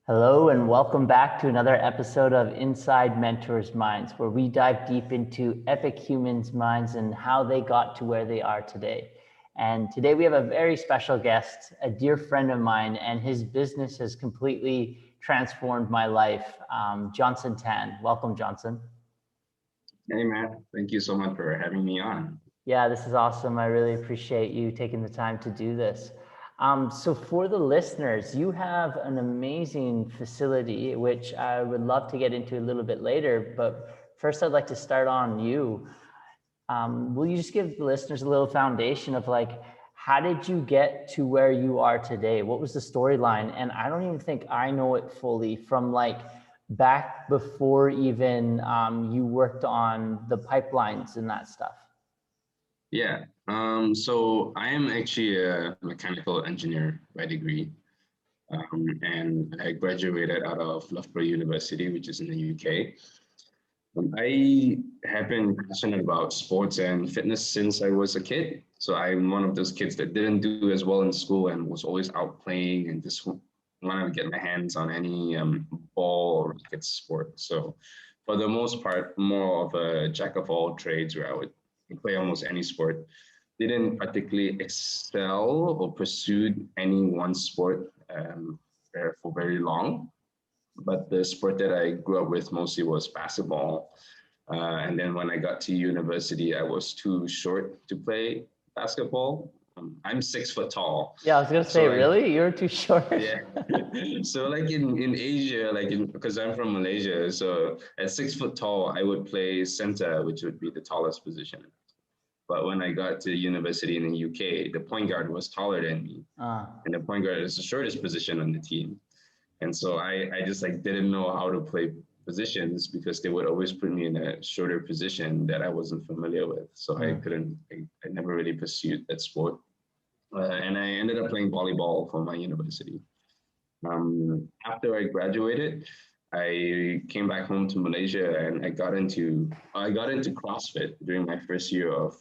Hello and welcome back to another episode of Inside Mentors' Minds, where we dive deep into epic humans' minds and how they got to where they are today. And today we have a very special guest, a dear friend of mine, and his business has completely transformed my life, Jonson Tan. Welcome, Jonson. Hey, Matt. Thank you so much for having me on. Yeah, this is awesome. I really appreciate you taking the time to do this. So for the listeners, you have an amazing facility, which I would love to get into a little bit later. But first, I'd like to start on you. Will you just give the listeners a little foundation of how did you get to where you are today? What was the storyline? And I don't even think I know it fully from back before even you worked on the pipelines and that stuff. Yeah. So I am actually a mechanical engineer by degree. And I graduated out of Loughborough University, which is in the UK. I have been passionate about sports and fitness since I was a kid. So I'm one of those kids that didn't do as well in school and was always out playing and just wanted to get my hands on any ball or racket sport. So for the most part, more of a jack of all trades where I would play almost any sport. Didn't particularly excel or pursue any one sport for very long. But the sport that I grew up with mostly was basketball. And then when I got to university, I was too short to play basketball. I'm 6 foot tall. Yeah, I was gonna say, So really? You're too short? yeah. So in Asia, because I'm from Malaysia, so at 6 foot tall, I would play center, which would be the tallest position. But when I got to university in the UK, the point guard was taller than me. And the point guard is the shortest position on the team. And so I just didn't know how to play positions because they would always put me in a shorter position that I wasn't familiar with. So I never really pursued that sport. And I ended up playing volleyball for my university. After I graduated, I came back home to Malaysia and I got into CrossFit during my first year of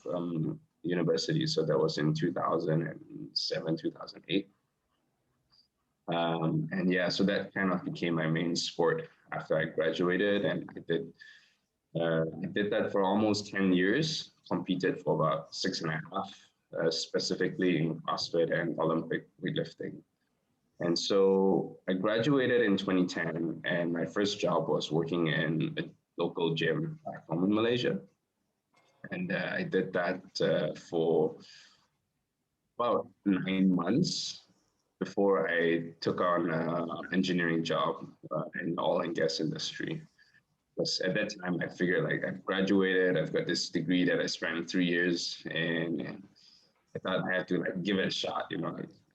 university. So that was in 2007, 2008. And yeah, so that kind of became my main sport after I graduated, and I did that for almost 10 years, competed for about 6.5, specifically in CrossFit and Olympic weightlifting. And so I graduated in 2010, and my first job was working in a local gym back home in Malaysia. And I did that for about 9 months before I took on an engineering job in the oil and gas industry. Because at that time, I figured I've graduated, I've got this degree that I spent 3 years, and I thought I had to give it a shot.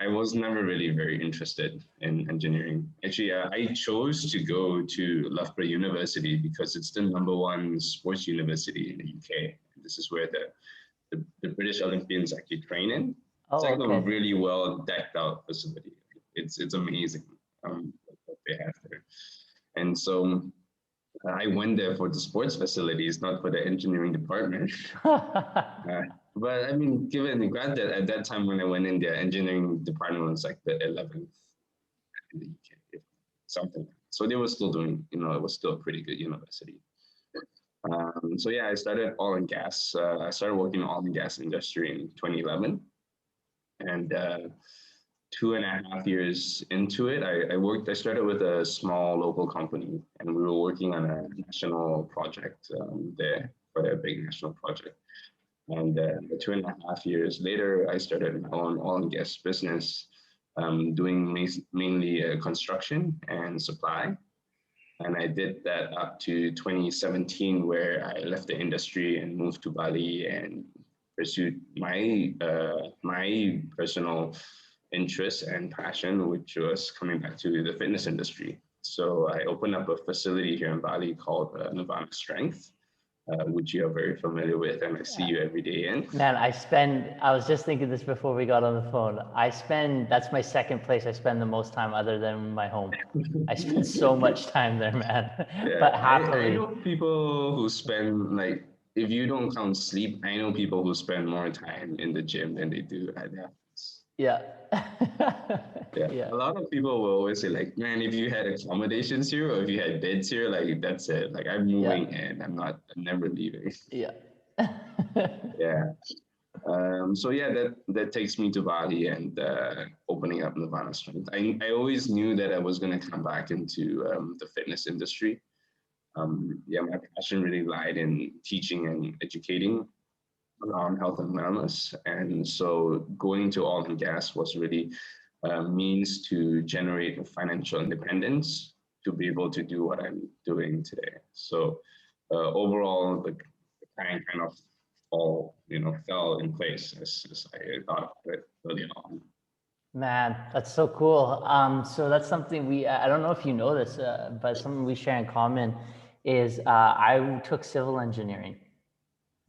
I was never really very interested in engineering. Actually, I chose to go to Loughborough University because it's the #1 sports university in the UK. This is where the British Olympians actually train in. It's Oh, a okay. really well decked out facility. It's amazing what they have there. And so I went there for the sports facilities, not for the engineering department. But I mean, granted, at that time when I went in, the engineering department was the 11th in the UK, something. So they were still doing, it was still a pretty good university. So yeah, I started oil and gas. I started working in oil and gas industry in 2011. And 2.5 years into it, I started with a small local company, and we were working on a national project there, for a big national project. And 2.5 years later, I started my own oil and gas business, doing mainly construction and supply. And I did that up to 2017, where I left the industry and moved to Bali and pursued my personal interest and passion, which was coming back to the fitness industry. So I opened up a facility here in Bali called Nirvana Strength, which you are very familiar with, and I see you every day in. Man, I was just thinking this before we got on the phone. That's my second place I spend the most time other than my home. I spend so much time there, man. Yeah, But I happily. know people who spend, if you don't count sleep, I know people who spend more time in the gym than they do at the office. Yeah. Yeah. Yeah. A lot of people will always say like, man, if you had accommodations here or if you had beds here, like that's it. Like I'm Yeah. moving and I'm never leaving. Yeah. Yeah. So yeah, that takes me to Bali and opening up Nirvana Strength. I always knew that I was going to come back into the fitness industry. Yeah, my passion really lied in teaching and educating around health and wellness. And so going to oil and gas was really a means to generate financial independence to be able to do what I'm doing today. So overall, the plan kind of fell in place as I thought of it early on. Man, that's so cool. So that's something I don't know if you know this, but something we share in common is I took civil engineering.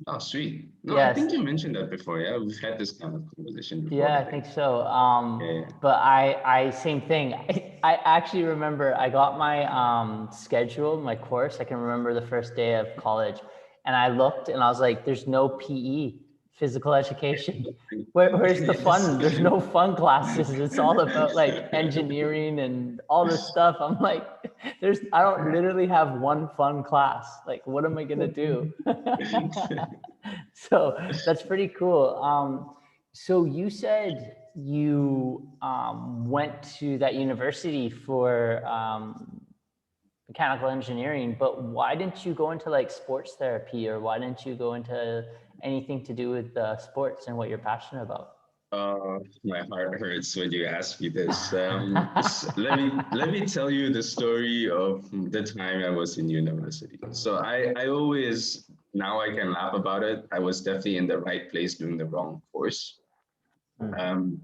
Oh, sweet. No, I Yes. think you mentioned that before. Yeah, we've had this kind of conversation before, Yeah, I I think think. so. Yeah. But same thing. I actually remember I got my schedule, my course. I can remember the first day of college, and I looked and I was like, "There's no PE, physical education. Where's the Yes. fun? There's no fun classes. It's all about like engineering and all this stuff." I'm like, I don't literally have one fun class. Like, what am I gonna do? So that's pretty cool. So you said you went to that university for mechanical engineering, but why didn't you go into like sports therapy, or why didn't you go into anything to do with sports and what you're passionate about? My heart hurts when you ask me this. Let me tell you the story of the time I was in university. So I always now I can laugh about it. I was definitely in the right place doing the wrong course. Hmm. Um,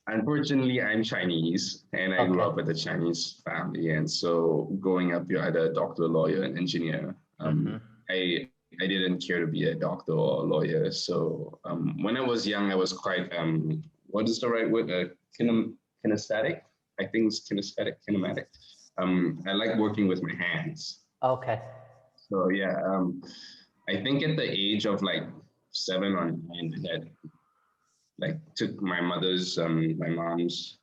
Unfortunately, I'm Chinese and I grew Okay. up with a Chinese family. And so growing up, you're either a doctor, lawyer, and engineer. Hmm. I didn't care to be a doctor or a lawyer. So when I was young, I was quite, what is the right word? Kinesthetic? I think it's kinesthetic, kinematic. I like working with my hands. Okay. So yeah, I think at the age of like 7 or 9, I had like took my mom's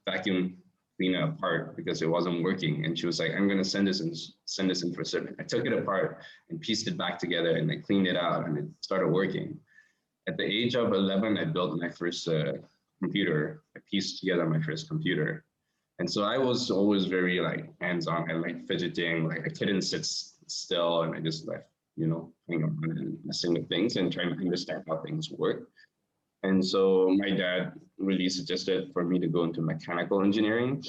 vacuum cleaner apart because it wasn't working, and she was like, "I'm gonna send this in for service." I took it apart and pieced it back together, and I cleaned it out, and it started working. At the age of 11, I built my first computer. I pieced together my first computer, and so I was always very like hands-on. I like fidgeting, like I couldn't sit still, and I just like playing around and messing with things and trying to understand how things work. And so my dad really suggested for me to go into mechanical engineering.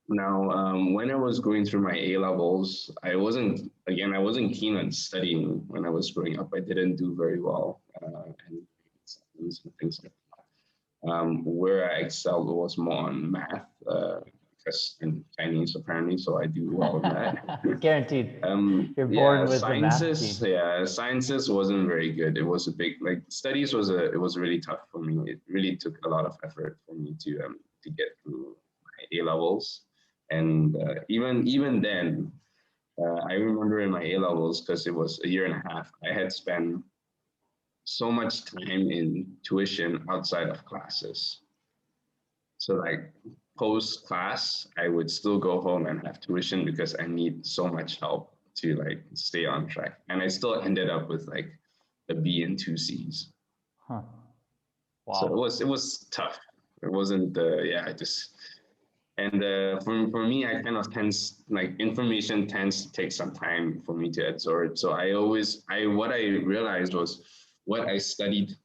Now, when I was going through my A levels, I wasn't keen on studying when I was growing up. I didn't do very well, and things like that. Where I excelled was more on math, because I'm Chinese apparently, so I do well in that. Guaranteed. You're Yeah, born with the math gene. sciences wasn't very good. It was a big like studies it was really tough for me. It really took a lot of effort for me to get through my A levels, and even then, I remember in my A levels because it was a year and a half. I had spent so much time in tuition outside of classes. So like post class, I would still go home and have tuition because I need so much help to like stay on track. And I still ended up with like a B and 2 C's. Huh. So Wow. it was tough. It wasn't yeah, I just and for me, I kind of tends like information tends to take some time for me to absorb. So what I realized was what I studied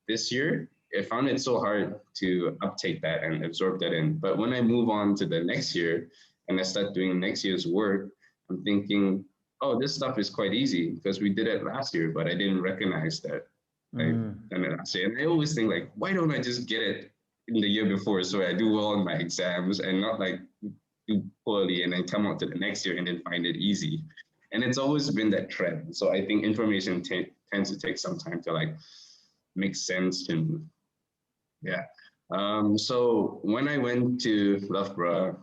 this year, I found it so hard to uptake that and absorb that in. But when I move on to the next year and I start doing next year's work, I'm thinking, oh, this stuff is quite easy because we did it last year, but I didn't recognize that I've Mm. done it last year. And I always think like, why don't I just get it in the year before so I do well in my exams and not like do poorly and then come out to the next year and then find it easy. And it's always been that trend. So I think information tends to take some time to like make sense and yeah. So when I went to Loughborough,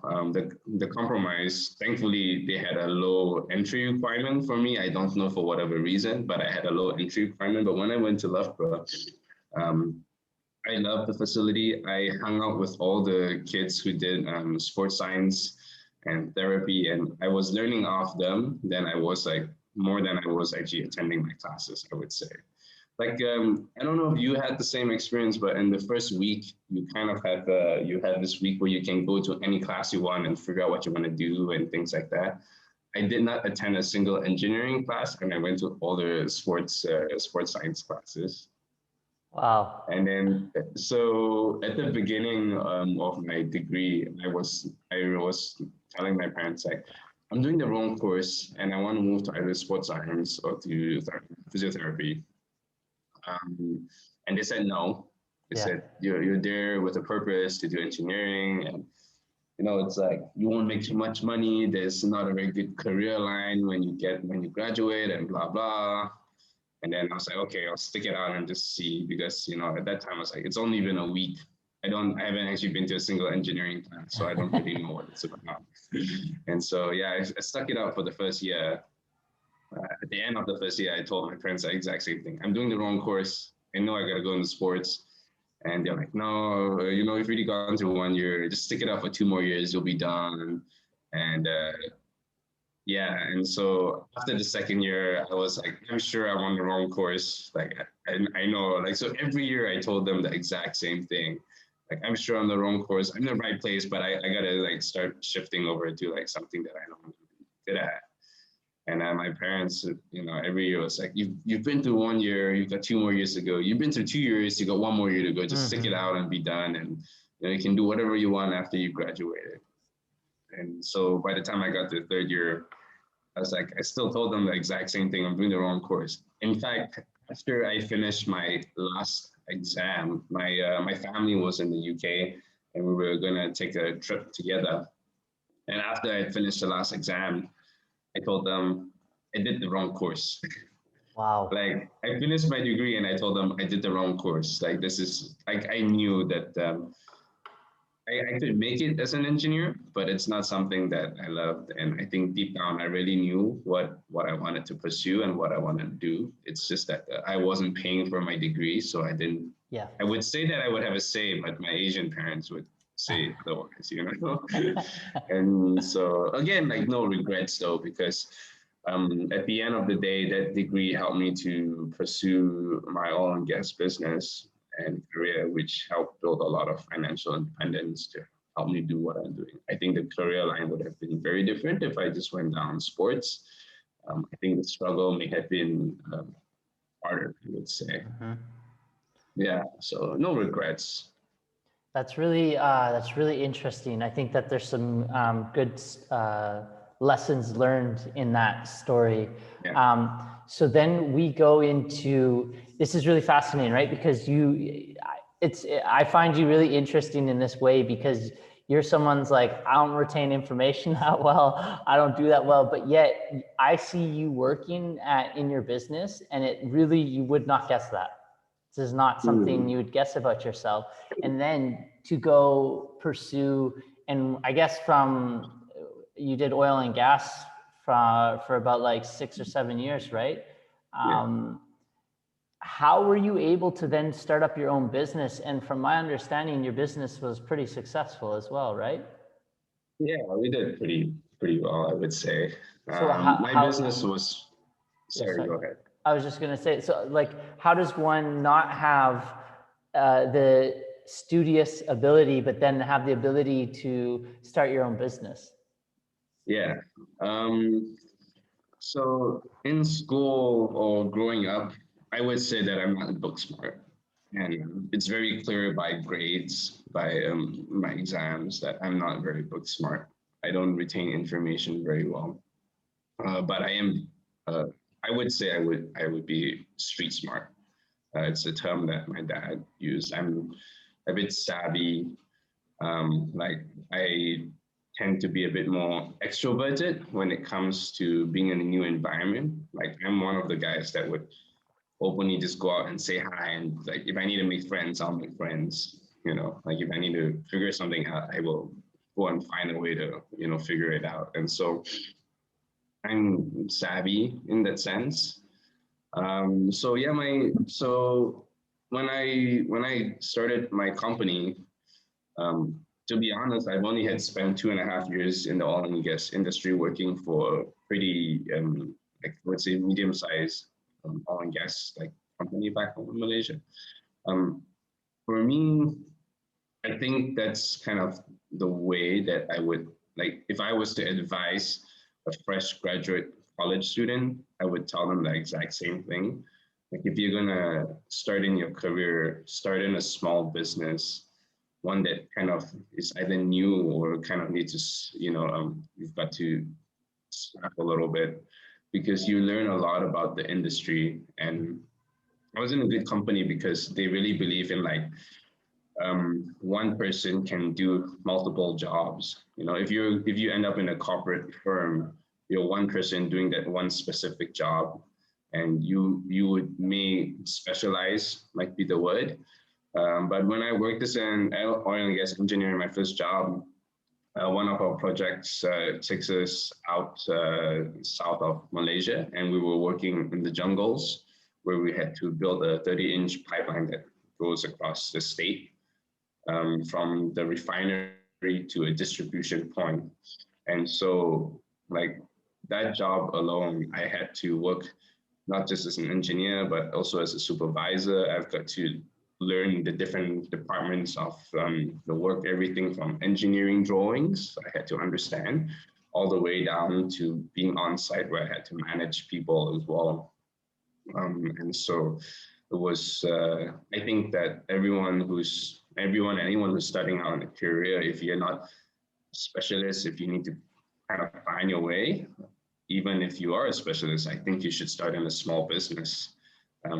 the compromise, thankfully, they had a low entry requirement for me. I don't know for whatever reason, but I had a low entry requirement. But when I went to Loughborough, um, I love the facility. I hung out with all the kids who did sports science and therapy, and I was learning off them. Then I was like more than I was actually attending my classes, I would say. Like I don't know if you had the same experience, but in the first week, you kind of have you have this week where you can go to any class you want and figure out what you want to do and things like that. I did not attend a single engineering class, and I went to all the sports science classes. Wow. And then, so at the beginning of my degree, I was telling my parents like, I'm doing the wrong course, and I want to move to either sports science or to physiotherapy. And they said no. They Yeah. said you're there with a purpose to do engineering, and it's like you won't make too much money. There's not a very good career line when you graduate, and blah blah. And then I was like, okay, I'll stick it out and just see, because at that time I was like, it's only been a week. I haven't actually been to a single engineering class, so I don't really know what it's about. And so yeah, I stuck it out for the first year. At the end of the first year, I told my parents the exact same thing. I'm doing the wrong course. I know I gotta go into sports. And they're like, no, you've really gone through 1 year. Just stick it out for 2 more years. You'll be done. And yeah, and so after the second year, I was like, I'm sure I'm on the wrong course. Like, I know, like, so every year I told them the exact same thing. Like, I'm sure I'm the wrong course. I'm in the right place, but I gotta like start shifting over to like something that I know I'm good at. And my parents, every year was like, you've been through 1 year, you've got 2 more years to go. You've been through 2 years, you got 1 more year to go. Just stick it out and be done. And you can do whatever you want after you graduated. And so by the time I got to the third year, I was like, I still told them the exact same thing. I'm doing the wrong course. In fact, after I finished my last exam, my family was in the UK, and we were gonna take a trip together. And after I finished the last exam, I told them I did the wrong course. Wow. Like I finished my degree, and I told them I did the wrong course. Like this is like I knew that I could make it as an engineer, but it's not something that I loved. And I think deep down, I really knew what I wanted to pursue and what I wanted to do. It's just that I wasn't paying for my degree, so I didn't. Yeah. I would say that I would have a say, but my Asian parents would say otherwise. And so again, like no regrets though, because at the end of the day, that degree helped me to pursue my oil and gas business and career, which helped build a lot of financial independence to help me do what I'm doing. I think the career line would have been very different if I just went down sports. I think the struggle may have been harder, I would say. Yeah, so no regrets. That's really interesting. I think that there's some good lessons learned in that story. Yeah. So then we go into, this is really fascinating, right? Because I find you really interesting in this way, because you're someone's like, I don't retain information that well. I don't do that well, but yet I see you working in your business, and it really, you would not guess that. This is not something you would guess about yourself. And then to go pursue, and I guess you did oil and gas for about like 6 or 7 years, right? How were you able to then start up your own business? And from my understanding, your business was pretty successful as well, right? Yeah, we did pretty well, I would say. So My business was, sorry, go ahead. I was just going to say, so like, how does one not have the studious ability, but then have the ability to start your own business? Yeah. So in school or growing up, I would say that I'm not book smart. And it's very clear by grades, by my exams, that I'm not very book smart. I don't retain information very well. But I am, I would say I would be street smart. It's a term that my dad used. I'm a bit savvy. Like I tend to be a bit more extroverted when it comes to being in a new environment. Like I'm one of the guys that would openly just go out and say hi, and like if I need to make friends, I'll make friends. Like if I need to figure something out, I will go and find a way to figure it out. And so I'm savvy in that sense. So when I started my company, to be honest, I've only had spent 2.5 years in the oil and gas industry working for a pretty, like let's say medium-sized oil and gas like company back home in Malaysia. Um, for me, I think that's kind of the way that I would like if I was to advise a fresh graduate college student, I would tell them the exact same thing. Like if you're gonna start in your career, start in a small business, one that kind of is either new or kind of needs to, you've got to scrap a little bit because you learn a lot about the industry. And I was in a good company because they really believe in like one person can do multiple jobs. If you end up in a corporate firm, you're one person doing that one specific job, and you may specialize, might be the word. But when I worked as an oil and gas engineer in my first job, one of our projects takes us out south of Malaysia, and we were working in the jungles where we had to build a 30-inch pipeline that goes across the state from the refinery to a distribution point. And so, like that job alone, I had to work not just as an engineer, but also as a supervisor. I've got to learn the different departments of the work, everything from engineering drawings, I had to understand, all the way down to being on site where I had to manage people as well. And so it was, I think that anyone who's starting out in a career, if you're not a specialist, if you need to kind of find your way, even if you are a specialist, I think you should start in a small business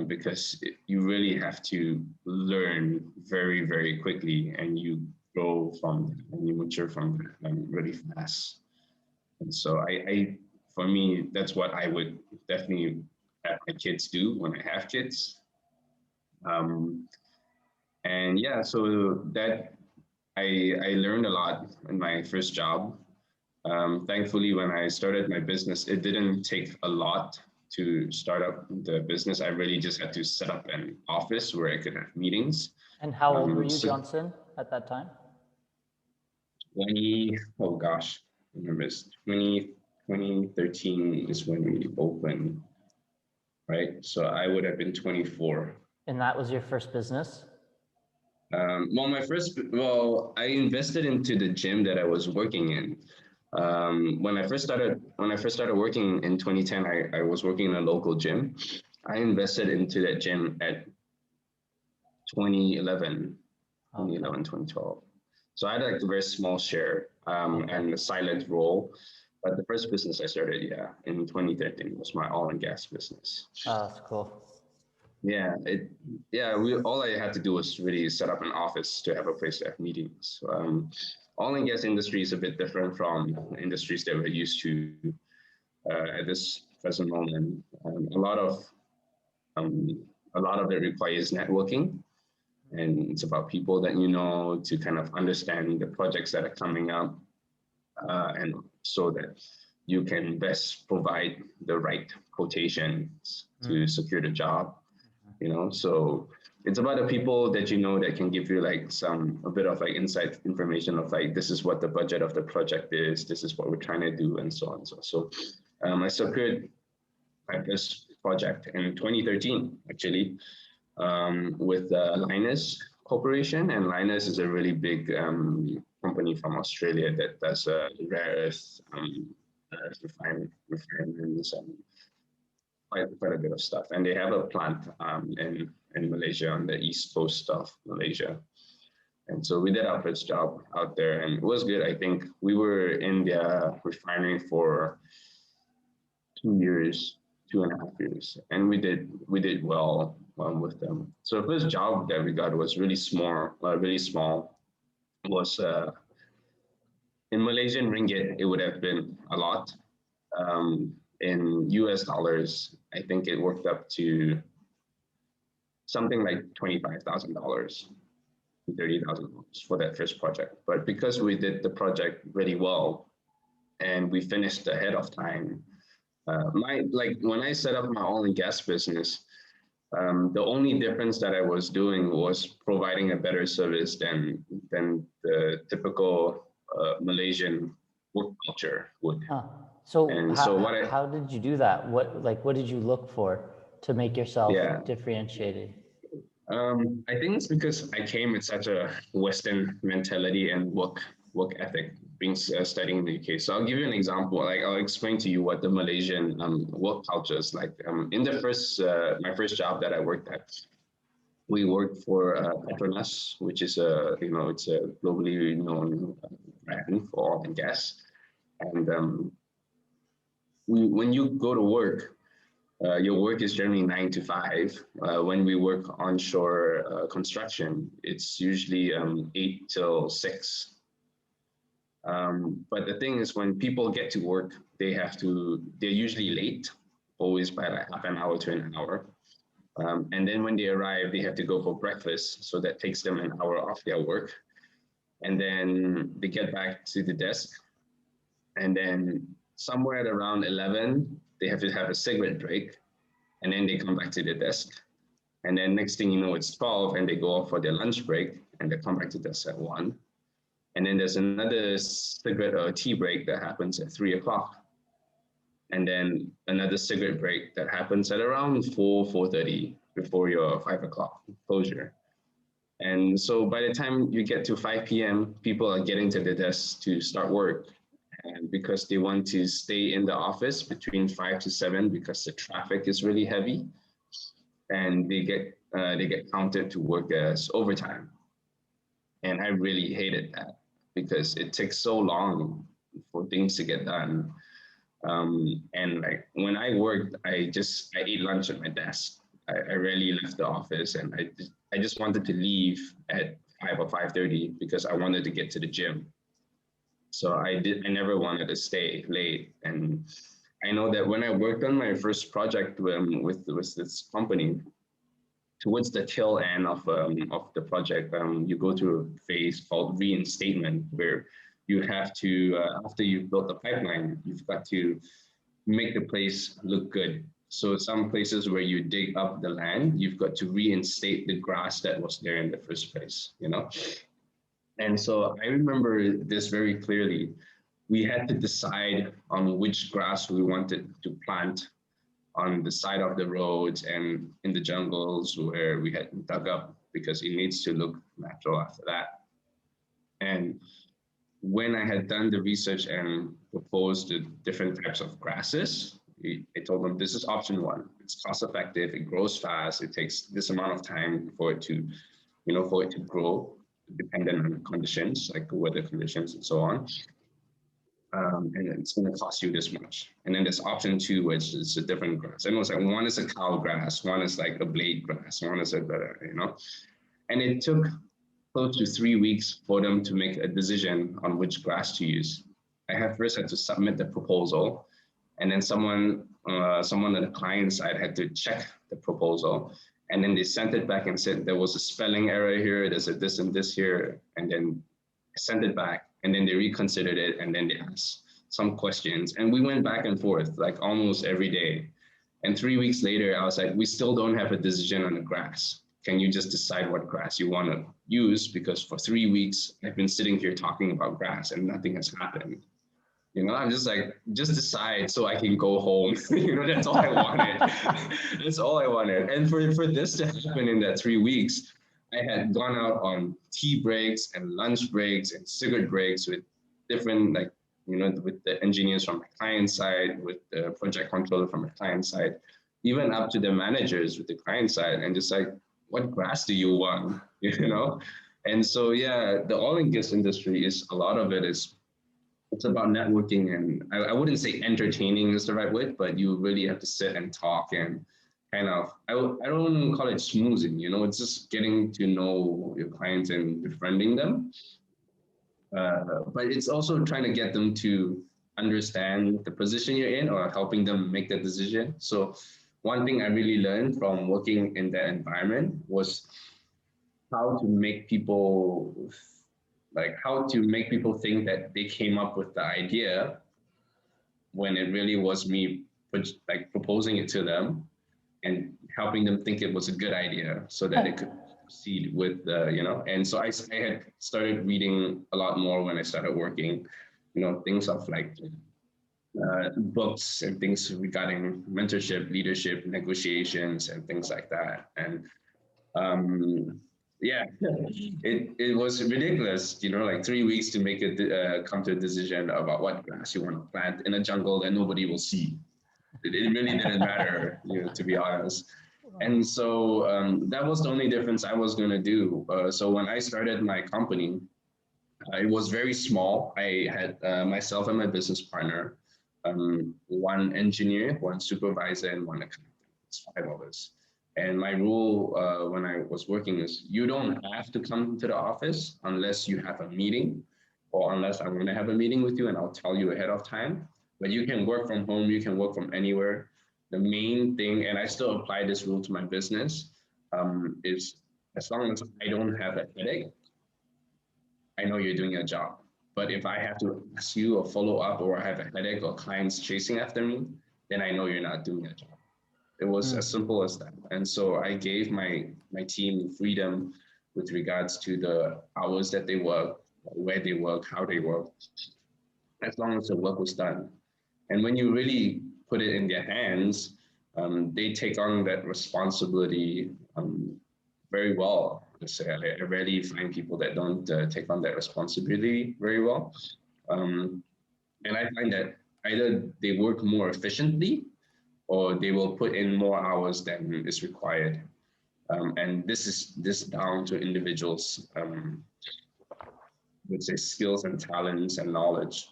because you really have to learn very, very quickly, and you grow from and you mature from really fast. And so for me, that's what I would definitely have my kids do when I have kids. Um, and yeah, so that I learned a lot in my first job. Thankfully, when I started my business, it didn't take a lot to start up the business. I really just had to set up an office where I could have meetings. And how old were you, So Jonson, at that time? oh gosh, I remember it's 2013 is when we opened, right? So I would have been 24. And that was your first business? Well, I invested into the gym that I was working in. When I first started working in 2010, I was working in a local gym. I invested into that gym at 2011, 2012. So I had like a very small share and a silent role. But the first business I started, in 2013 was my oil and gas business. Oh, that's cool. Yeah, all I had to do was really set up an office to have a place to have meetings. Oil and gas industry is a bit different from industries that we're used to at this present moment. A lot of it requires networking, and it's about people that you know to kind of understand the projects that are coming up, and so that you can best provide the right quotations to secure the job. So it's about the people that you know that can give you like a bit of like inside information of like, this is what the budget of the project is, this is what we're trying to do, and so on. So I secured my first project in 2013 actually with Linus Corporation, and Linus is a really big company from Australia that does rare earth refinements and quite a bit of stuff. And they have a plant in Malaysia, on the east coast of Malaysia. And so we did our first job out there, and it was good. I think we were in their refinery for 2.5 years, and we did well with them. So the first job that we got was really small. Was in Malaysian ringgit, it would have been a lot. In US dollars, I think it worked up to something like $25,000 to $30,000 for that first project. But because we did the project really well and we finished ahead of time, when I set up my oil and gas business, The only difference that I was doing was providing a better service than the typical Malaysian work culture would. Huh. So And so what I, how did you do that? What did you look for to make yourself yeah, differentiated? I think it's because I came with such a Western mentality and work ethic, being studying in the UK. So I'll give you an example. Like I'll explain to you what the Malaysian work culture is like. In the first my first job that I worked at, we worked for Petronas, which is it's a globally known brand for oil and gas. And when you go to work, your work is generally 9 to 5. When we work onshore construction, it's usually 8 till 6. But the thing is, when people get to work, they're usually late, always by like half an hour to an hour. And then when they arrive, they have to go for breakfast. So that takes them an hour off their work. And then they get back to the desk. And then somewhere at around 11, they have to have a cigarette break. And then they come back to the desk. And then next thing you know, it's 12 and they go off for their lunch break and they come back to the desk at 1. And then there's another cigarette or tea break that happens at 3 o'clock. And then another cigarette break that happens at around 4:30 before your 5 o'clock closure. And so by the time you get to 5 p.m., people are getting to the desk to start work. And because they want to stay in the office between 5 to 7 because the traffic is really heavy, and they get counted to work as overtime. And I really hated that because it takes so long for things to get done. And like when I worked, I ate lunch at my desk. I rarely left the office, and I just wanted to leave at 5 or 5:30 because I wanted to get to the gym. So I never wanted to stay late. And I know that when I worked on my first project with this company, towards the tail end of the project, you go through a phase called reinstatement, where you have to, after you've built the pipeline, you've got to make the place look good. So some places where you dig up the land, you've got to reinstate the grass that was there in the first place, you know? And so I remember this very clearly. We had to decide on which grass we wanted to plant on the side of the roads and in the jungles where we had dug up, because it needs to look natural after that. And when I had done the research and proposed the different types of grasses, I told them, this is option 1. It's cost effective, it grows fast, it takes this amount of time for it to, grow, dependent on conditions, like weather conditions and so on. And it's going to cost you this much. And then there's option 2, which is a different grass. And it was like, one is a cow grass, one is like a blade grass, one is a better, And it took close to 3 weeks for them to make a decision on which grass to use. I first had to submit the proposal, and then someone on the client side had to check the proposal. And then they sent it back and said, there was a spelling error here, there's a this and this here. And then I sent it back, and then they reconsidered it, and then they asked some questions. And we went back and forth like almost every day. And 3 weeks later, I was like, we still don't have a decision on the grass. Can you just decide what grass you want to use? Because for 3 weeks, I've been sitting here talking about grass and nothing has happened. I'm just like, just decide so I can go home. That's all I wanted. That's all I wanted. And for this to happen in that 3 weeks, I had gone out on tea breaks and lunch breaks and cigarette breaks with different, with the engineers from my client side, with the project controller from my client side, even up to the managers with the client side, and just like, what grass do you want? And so, yeah, the oil and gas industry is, a lot of it is, it's about networking, and I wouldn't say entertaining is the right word, but you really have to sit and talk and kind of, I don't call it schmoozing, it's just getting to know your clients and befriending them. But it's also trying to get them to understand the position you're in, or helping them make the decision. So one thing I really learned from working in that environment was how to make people think that they came up with the idea, when it really was me proposing it to them. and helping them think it was a good idea so that it could proceed with and so I had started reading a lot more when I started working, things of like books and things regarding mentorship, leadership, negotiations, and things like that. And yeah, it was ridiculous, like 3 weeks to make it come to a decision about what grass you want to plant in a jungle that nobody will see. It really didn't matter, to be honest. And so that was the only difference I was going to do. So when I started my company, it was very small. I had myself and my business partner, one engineer, one supervisor, and one accountant. It's 5 of us. And my rule when I was working is you don't have to come to the office unless you have a meeting or unless I want to have a meeting with you and I'll tell you ahead of time. But you can work from home, you can work from anywhere. The main thing, and I still apply this rule to my business, is as long as I don't have a headache, I know you're doing your job. But if I have to ask you or follow up or I have a headache or clients chasing after me, then I know you're not doing your job. It was as simple as that. And so I gave my team freedom with regards to the hours that they work, where they work, how they work, as long as the work was done. And when you really put it in their hands, they take on that responsibility very well. I rarely find people that don't take on that responsibility very well. And I find that either they work more efficiently or they will put in more hours than is required. And this is down to individuals, would say skills and talents and knowledge.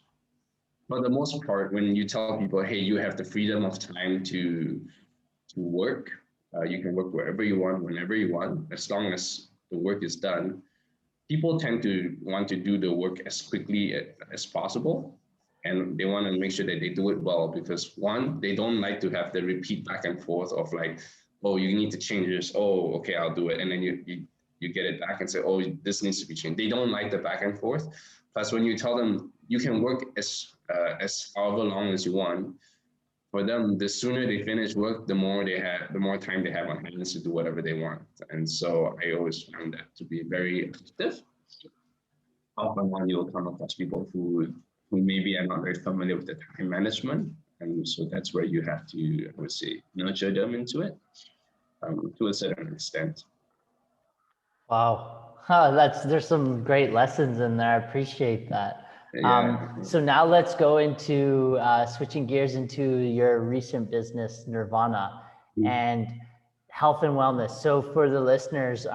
For the most part, when you tell people, hey, you have the freedom of time to work, you can work wherever you want, whenever you want, as long as the work is done, people tend to want to do the work as quickly as possible. And they want to make sure that they do it well because one, they don't like to have the repeat back and forth of like, oh, you need to change this. Oh, okay, I'll do it. And then you get it back and say, oh, this needs to be changed. They don't like the back and forth. Plus, when you tell them you can work as however long as you want, for them, the sooner they finish work, the more time they have on hands to do whatever they want. And so I always found that to be very effective. Often you'll come across people who maybe are not very familiar with the time management. And so that's where you have to, I would say, nurture them into it to a certain extent. Wow. There's some great lessons in there. I appreciate that. Yeah. So now let's go into switching gears into your recent business, Nirvana, and health and wellness. So for the listeners,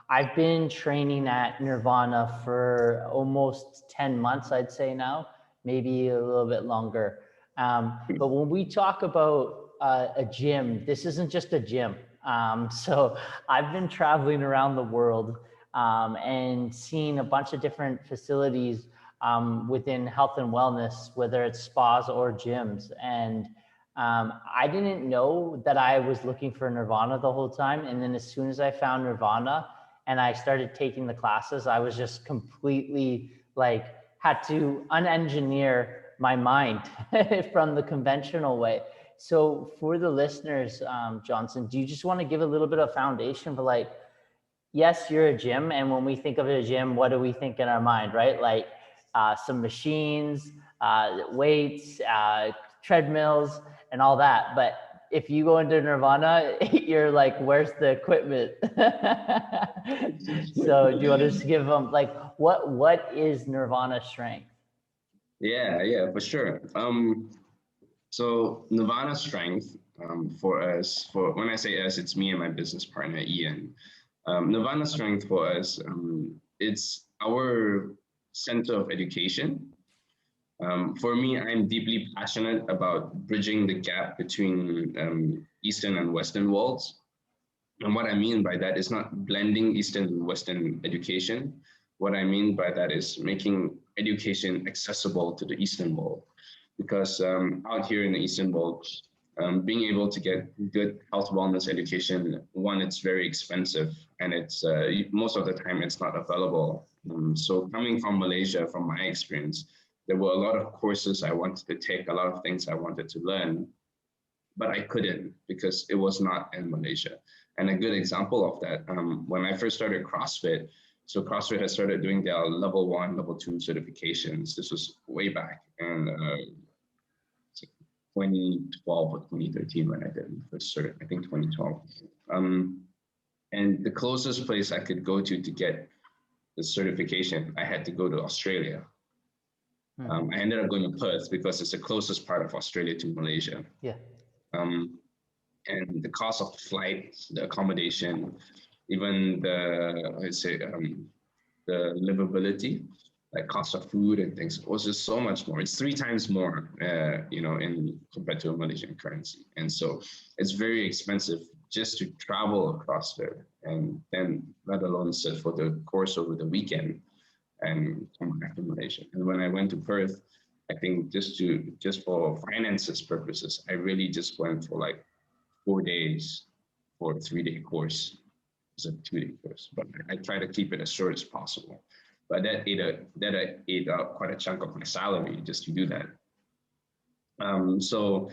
I've been training at Nirvana for almost 10 months, I'd say now, maybe a little bit longer. But when we talk about a gym, this isn't just a gym. So I've been traveling around the world and seeing a bunch of different facilities within health and wellness, whether it's spas or gyms. And I didn't know that I was looking for Nirvana the whole time. And then as soon as I found Nirvana and I started taking the classes, I was just completely had to unengineer my mind from the conventional way. So for the listeners, Jonson, do you just want to give a little bit of foundation for yes, you're a gym. And when we think of a gym, what do we think in our mind, right? Some machines, weights, treadmills, and all that. But if you go into Nirvana, you're like, where's the equipment? So do you want to just give them what is Nirvana Strength? Yeah, for sure. So Nirvana Strength, for us, when I say us, it's me and my business partner, Ian. Nirvana Strength for us, it's our center of education. For me, I'm deeply passionate about bridging the gap between Eastern and Western worlds. And what I mean by that is not blending Eastern and Western education. What I mean by that is making education accessible to the Eastern world. Because out here in the Eastern world, being able to get good health wellness education, one, it's very expensive, and it's most of the time it's not available. So coming from Malaysia, from my experience, there were a lot of courses I wanted to take, a lot of things I wanted to learn. but I couldn't because it was not in Malaysia. And a good example of that, when I first started CrossFit, so CrossFit has started doing their level 1, level 2 certifications. This was way back in 2012 or 2013 when I did first started, I think 2012. And the closest place I could go to get the certification, I had to go to Australia. I ended up going to Perth because it's the closest part of Australia to Malaysia. Yeah. And the cost of the flight, the accommodation, even the livability, like cost of food and things, was just so much more. It's 3 times more, in compared to a Malaysian currency. And so it's very expensive just to travel across there, and then let alone sit for the course over the weekend and come back to Malaysia. And when I went to Perth, I think just for finances purposes, I really just went for like 4 days for a 3-day course. It's a 2-day course, but I try to keep it as short as possible. But that ate up quite a chunk of my salary just to do that. So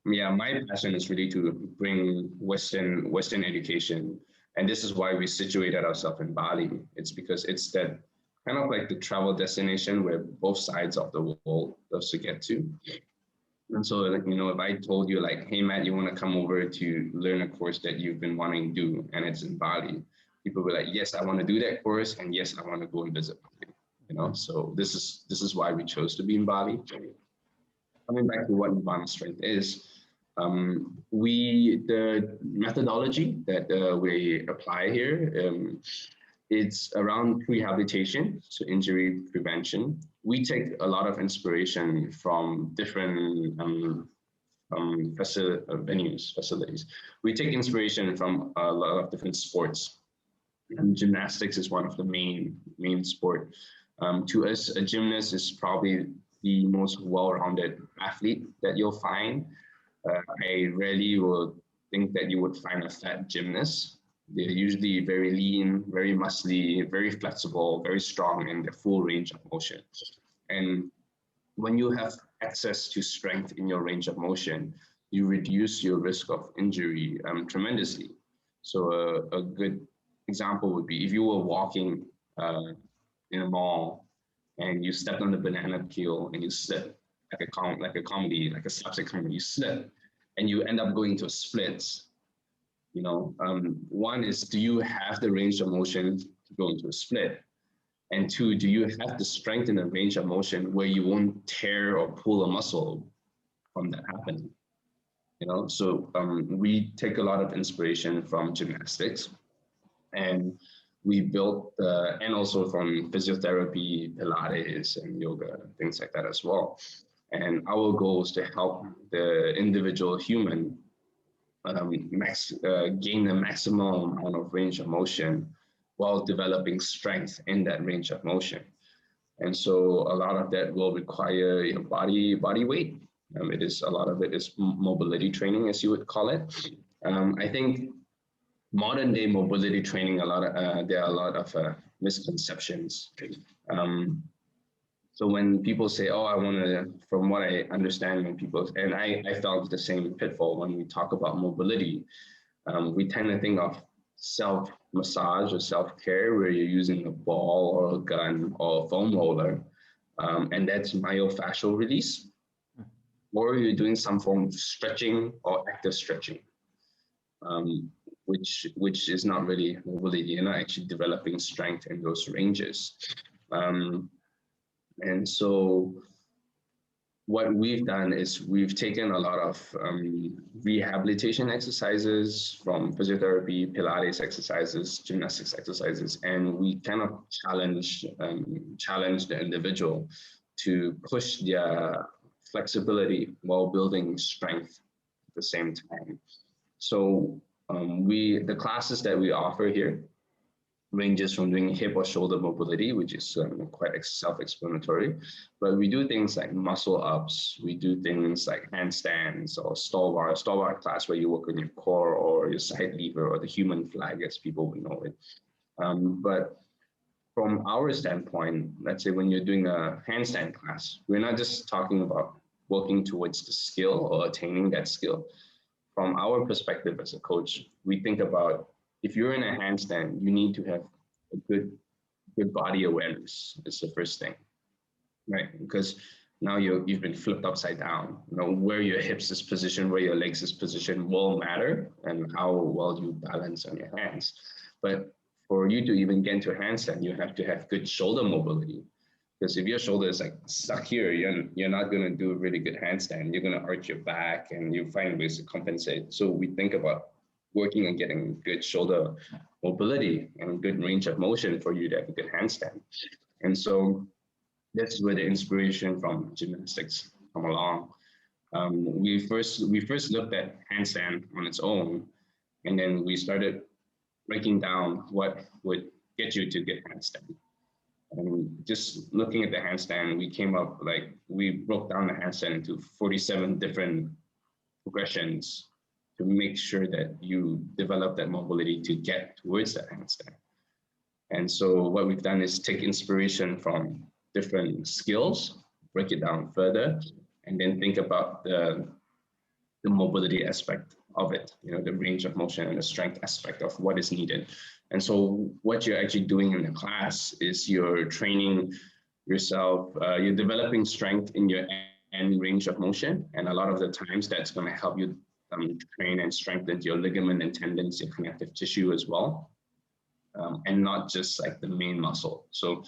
yeah, my passion is really to bring Western education, and this is why we situated ourselves in Bali. It's because it's that kind of like the travel destination where both sides of the world loves to get to. And so, like, if I told you like, hey, Matt, you want to come over to learn a course that you've been wanting to do, and it's in Bali, people were like, yes, I want to do that course, and yes, I want to go and visit Bali. So this is why we chose to be in Bali. Coming back to what Nirvana Strength is, the methodology that we apply here, it's around rehabilitation, so injury prevention. We take a lot of inspiration from different facilities. We take inspiration from a lot of different sports. And gymnastics is one of the main sport. To us, a gymnast is probably the most well-rounded athlete that you'll find. I rarely will think that you would find a fat gymnast. They're usually very lean, very muscly, very flexible, very strong in their full range of motion. And when you have access to strength in your range of motion, you reduce your risk of injury tremendously. So a good example would be if you were walking in a mall and you stepped on the banana peel and you slip, like a comedy, like a slapstick comedy, you slip and you end up going to a splits. One is, do you have the range of motion to go into a split? And 2, do you have the strength in the range of motion where you won't tear or pull a muscle from that happening? So we take a lot of inspiration from gymnastics, and we built and also from physiotherapy, Pilates, and yoga, things like that as well. And our goal is to help the individual human gain the maximum amount of range of motion while developing strength in that range of motion. And so a lot of that will require body weight. A lot of it is mobility training, as you would call it. I think modern day mobility training, there are a lot of misconceptions. So when people say, oh, I want to, from what I understand, and I felt the same pitfall when we talk about mobility, we tend to think of self-massage or self-care where you're using a ball or a gun or a foam roller, and that's myofascial release, or you're doing some form of stretching or active stretching, which is not really mobility. You're not actually developing strength in those ranges. And so what we've done is we've taken a lot of rehabilitation exercises from physiotherapy, Pilates exercises, gymnastics exercises, and we kind of challenge the individual to push their flexibility while building strength at the same time. So the classes that we offer here ranges from doing hip or shoulder mobility, which is quite self-explanatory, but we do things like muscle ups, we do things like handstands or stall bar class where you work on your core or your side lever or the human flag, as people would know it. But from our standpoint, let's say when you're doing a handstand class, we're not just talking about working towards the skill or attaining that skill. from our perspective as a coach, we think about if you're in a handstand, you need to have a good body awareness. Is the first thing, right? Because now you've been flipped upside down. You know, where your hips is positioned, where your legs is positioned will matter, and how well you balance on your hands. But for you to even get into a handstand, you have to have good shoulder mobility. Because if your shoulder is like stuck here, you're not going to do a really good handstand. You're going to arch your back and you find ways to compensate. So we think about working on getting good shoulder mobility and good range of motion for you to have a good handstand. And so that's where the inspiration from gymnastics come along. We first looked at handstand on its own, and then we started breaking down what would get you to get handstand. And just looking at the handstand, we broke down the handstand into 47 different progressions to make sure that you develop that mobility to get towards that handstand. And so what we've done is take inspiration from different skills, break it down further, and then think about the mobility aspect of it, you know, the range of motion and the strength aspect of what is needed. And so what you're actually doing in the class is you're training yourself, you're developing strength in your end range of motion. And a lot of the times that's going to help you train and strengthen your ligament and tendons, your connective tissue as well. And not just like the main muscle. So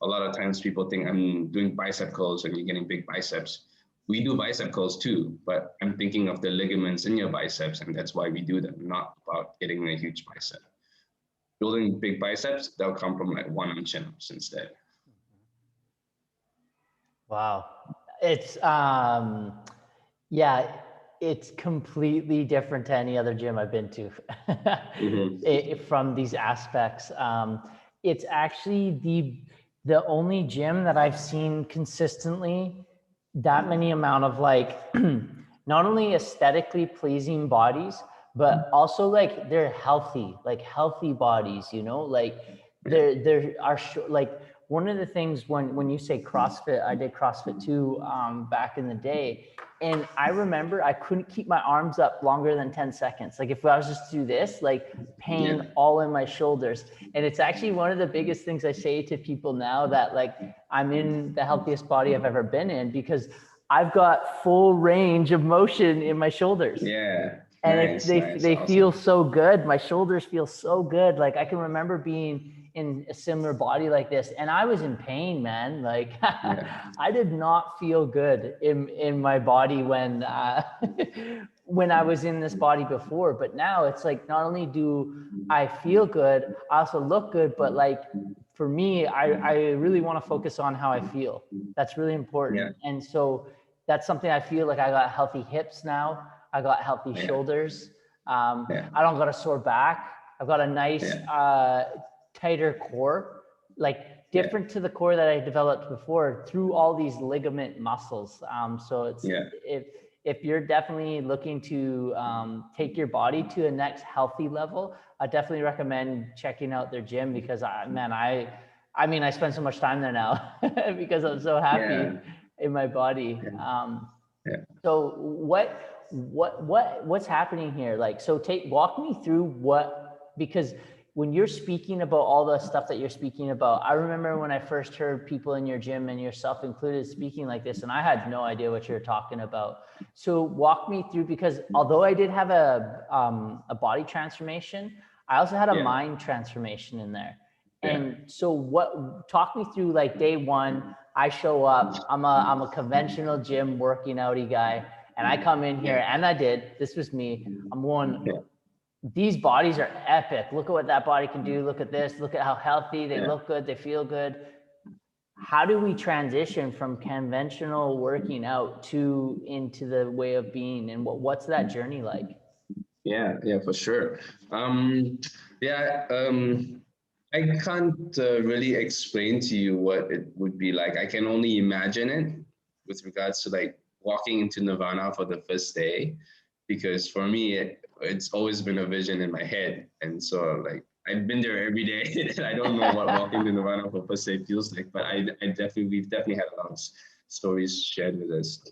a lot of times people think I'm doing bicep curls and you're getting big biceps. We do bicep curls too, but I'm thinking of the ligaments in your biceps, and that's why we do them, not about getting a huge bicep. Building big biceps, they'll come from like one-arm chin-ups instead. Wow. It's, yeah, it's completely different to any other gym I've been to from these aspects. It's actually the only gym that I've seen consistently that many amount of like, not only aesthetically pleasing bodies, but also like they're healthy bodies, you know, like there are like one of the things when you say CrossFit, I did CrossFit too back in the day. And I remember I couldn't keep my arms up longer than 10 seconds. Like if I was just to do this, like pain all in my shoulders. And it's actually one of the biggest things I say to people now that like I'm in the healthiest body I've ever been in because I've got full range of motion in my shoulders. Yeah. And they awesome. Feel so good. My shoulders feel so good. Like I can remember being in a similar body like this and I was in pain, man. Like I did not feel good in my body when when I was in this body before, but now it's like not only do I feel good, I also look good, but like for me, I really want to focus on how I feel. That's really important. And so that's something I feel like I got healthy hips now. I got healthy shoulders. I don't got a sore back. I've got a nice tighter core, like different to the core that I developed before through all these ligament muscles. So it's if you're definitely looking to take your body to a next healthy level, I definitely recommend checking out their gym because I mean, I spend so much time there now because I'm so happy in my body. So what's happening here? Like, so walk me through because when you're speaking about all the stuff that you're speaking about, I remember when I first heard people in your gym and yourself included speaking like this, and I had no idea what you were talking about. So walk me through, because although I did have a body transformation, I also had a mind transformation in there. And so talk me through like day one, I show up, I'm a conventional gym working outy guy. And I come in here and this was me. I'm going, these bodies are epic. Look at what that body can do. Look at this. Look at how healthy they look good. They feel good. How do we transition from conventional working out into the way of being? And what's that journey like? Yeah, for sure. I can't really explain to you what it would be like. I can only imagine it with regards to like walking into Nirvana for the first day, because for me, it's always been a vision in my head. And so like, I've been there every day. I don't know what walking to Nirvana for first day feels like, but we've definitely had a lot of stories shared with us.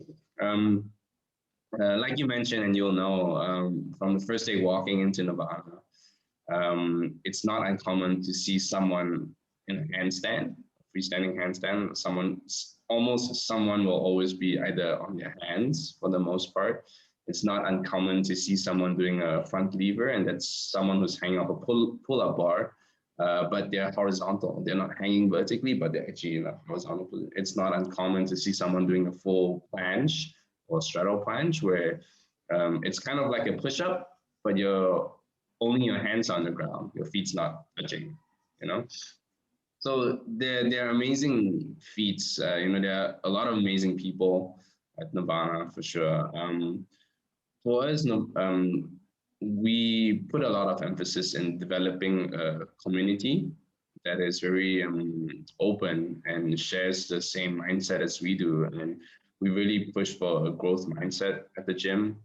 Like you mentioned, and you'll know from the first day walking into Nirvana, it's not uncommon to see someone in a handstand, freestanding handstand. Almost someone will always be either on their hands for the most part. It's not uncommon to see someone doing a front lever, and that's someone who's hanging off a pull-up bar, but they're horizontal. They're not hanging vertically, but they're actually in a horizontal position. It's not uncommon to see someone doing a full planche or straddle planche, where it's kind of like a push-up, but you're only your hands on the ground, your feet's not touching, you know. So there are amazing feats. There are a lot of amazing people at Nirvana for sure. For us, we put a lot of emphasis in developing a community that is very open and shares the same mindset as we do. And we really push for a growth mindset at the gym.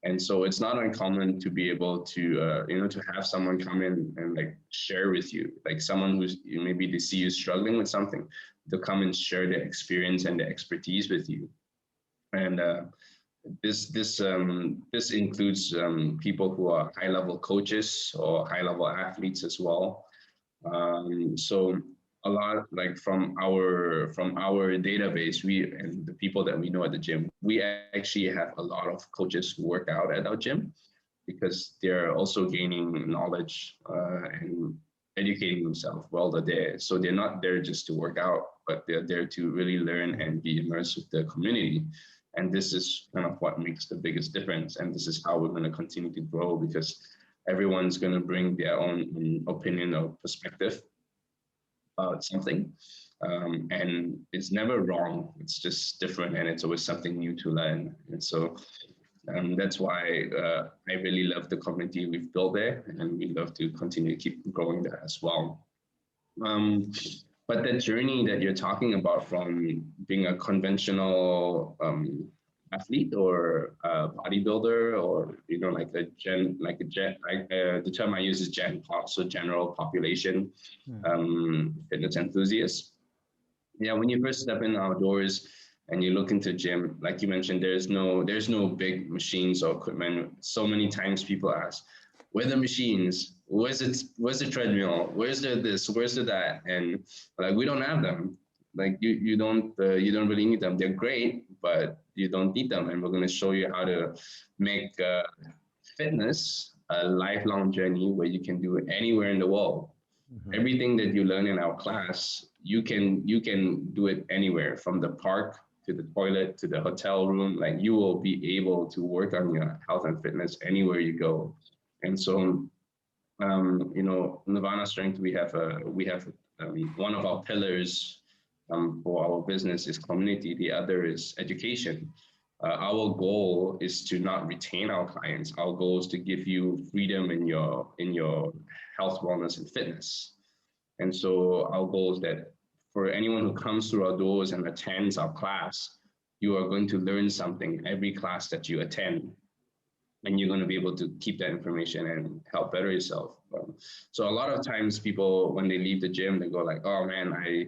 And so it's not uncommon to be able to, to have someone come in and like share with you, like someone who's maybe they see you struggling with something, they'll come and share their experience and their expertise with you. And this includes people who are high level coaches or high level athletes as well. So a lot like from our database, we and the people that we know at the gym, we actually have a lot of coaches who work out at our gym because they're also gaining knowledge and educating themselves while they're there. So they're not there just to work out, but they're there to really learn and be immersed with the community. And this is kind of what makes the biggest difference. And this is how we're going to continue to grow because everyone's going to bring their own opinion or perspective about something. And it's never wrong. It's just different and it's always something new to learn. And so that's why I really love the community we've built there and we love to continue to keep growing that as well. But the journey that you're talking about from being a conventional athlete or a bodybuilder or like the term I use is gen pop, so general population fitness enthusiast. Yeah, when you first step in outdoors and you look into gym, like you mentioned, there's no big machines or equipment. So many times people ask, where are the machines? Where's the treadmill? Where's the this? Where's the that? And like we don't have them. Like you don't really need them. They're great, but you don't need them. And we're going to show you how to make fitness a lifelong journey where you can do it anywhere in the world. Everything that you learn in our class, you can do it anywhere, from the park to the toilet to the hotel room. Like you will be able to work on your health and fitness anywhere you go. And so Nirvana Strength, we have one of our pillars for our business is community. The other is education. Our goal is to not retain our clients. Our goal is to give you freedom in your health, wellness, and fitness. And so our goal is that for anyone who comes through our doors and attends our class, you are going to learn something every class that you attend. And you're going to be able to keep that information and help better yourself. So a lot of times people, when they leave the gym, they go like, oh man, I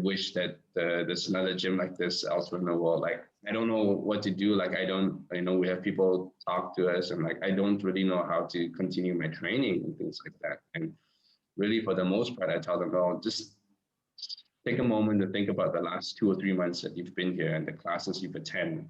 wish that there's another gym like this elsewhere in the world. Like, I don't know what to do. Like, we have people talk to us and like, I don't really know how to continue my training and things like that. And really for the most part, I tell them, oh, just take a moment to think about the last 2 or 3 months that you've been here and the classes you've attended.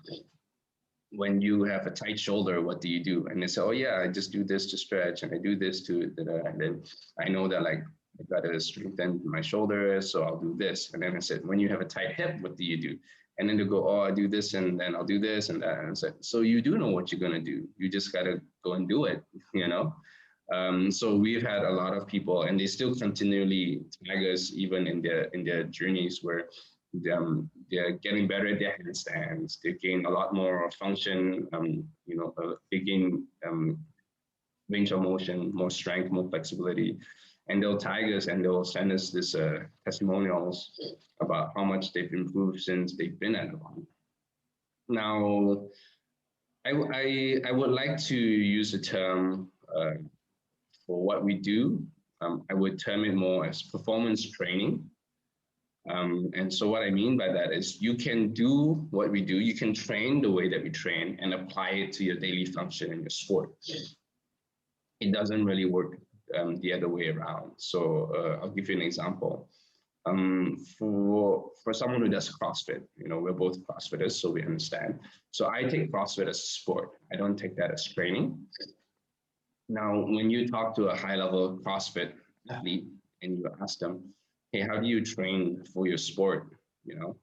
When you have a tight shoulder, what do you do? And they say, oh yeah, I just do this to stretch and I do this to, and then I know that like, I got to strengthen my shoulder, so I'll do this. And then I said, when you have a tight hip, what do you do? And then they go, oh, I do this and then I'll do this and that. And I said, so you do know what you're going to do. You just got to go and do it, So we've had a lot of people and they still continually tag us even in their journeys where they're getting better at their handstands. They gain a lot more function, they gain range of motion, more strength, more flexibility. And they'll tag us and they'll send us this testimonials about how much they've improved since they've been at Nirvana. Now, I would like to use the term for what we do. I would term it more as performance training. And so what I mean by that is you can do what we do, you can train the way that we train and apply it to your daily function in your sport. It doesn't really work the other way around. So I'll give you an example. For someone who does CrossFit, we're both CrossFitters, so we understand. So I take CrossFit as a sport. I don't take that as training. Now, when you talk to a high-level CrossFit athlete and you ask them, hey, how do you train for your sport? You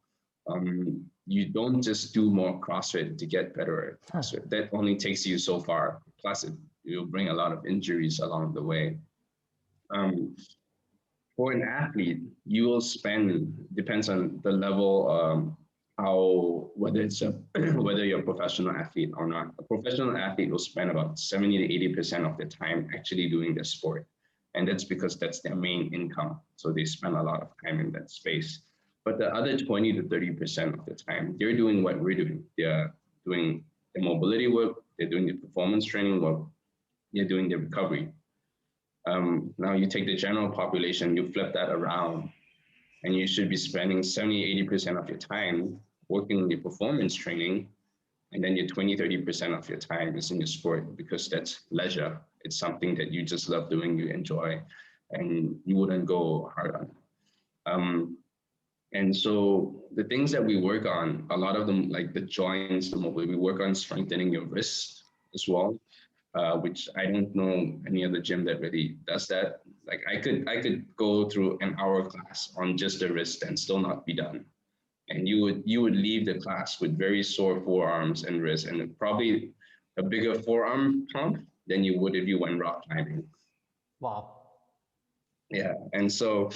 don't just do more CrossFit to get better at CrossFit. That only takes you so far. Plus, you'll bring a lot of injuries along the way. For an athlete, you will spend, depends on the level, whether you're a professional athlete or not. A professional athlete will spend about 70 to 80% of their time actually doing their sport. And that's because that's their main income. So they spend a lot of time in that space. But the other 20 to 30% of the time, they're doing what we're doing. They're doing the mobility work, they're doing the performance training work, they're doing the recovery. Now you take the general population, you flip that around, and you should be spending 70, 80% of your time working on your performance training, and then your 20, 30% of your time is in your sport because that's leisure. It's something that you just love doing, you enjoy, and you wouldn't go hard on. And so the things that we work on, a lot of them, like the joints, the mobility, we work on strengthening your wrist as well. Which I don't know any other gym that really does that. Like I could go through an hour class on just the wrist and still not be done. And you would leave the class with very sore forearms and wrists, and probably a bigger forearm pump than you would if you went rock climbing. Wow. Yeah, and so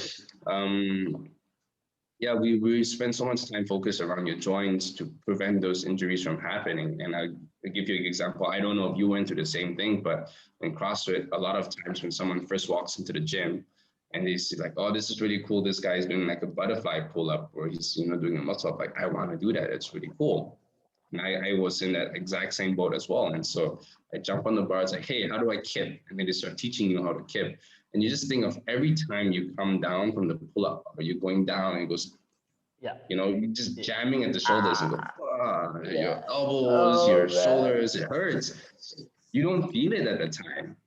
yeah, we spend so much time focused around your joints to prevent those injuries from happening. And I'll give you an example. I don't know if you went through the same thing, but in CrossFit, a lot of times when someone first walks into the gym and they see like, oh, this is really cool. This guy is doing like a butterfly pull up, or he's doing a muscle up. Like, I want to do that. It's really cool. And I was in that exact same boat as well. And so I jump on the bar. It's like, hey, how do I kip? And then they start teaching you how to kip. And you just think of every time you come down from the pull up, or you're going down and it goes, you're just jamming at the shoulders and go, your elbows, your shoulders, it hurts. You don't feel it at the time.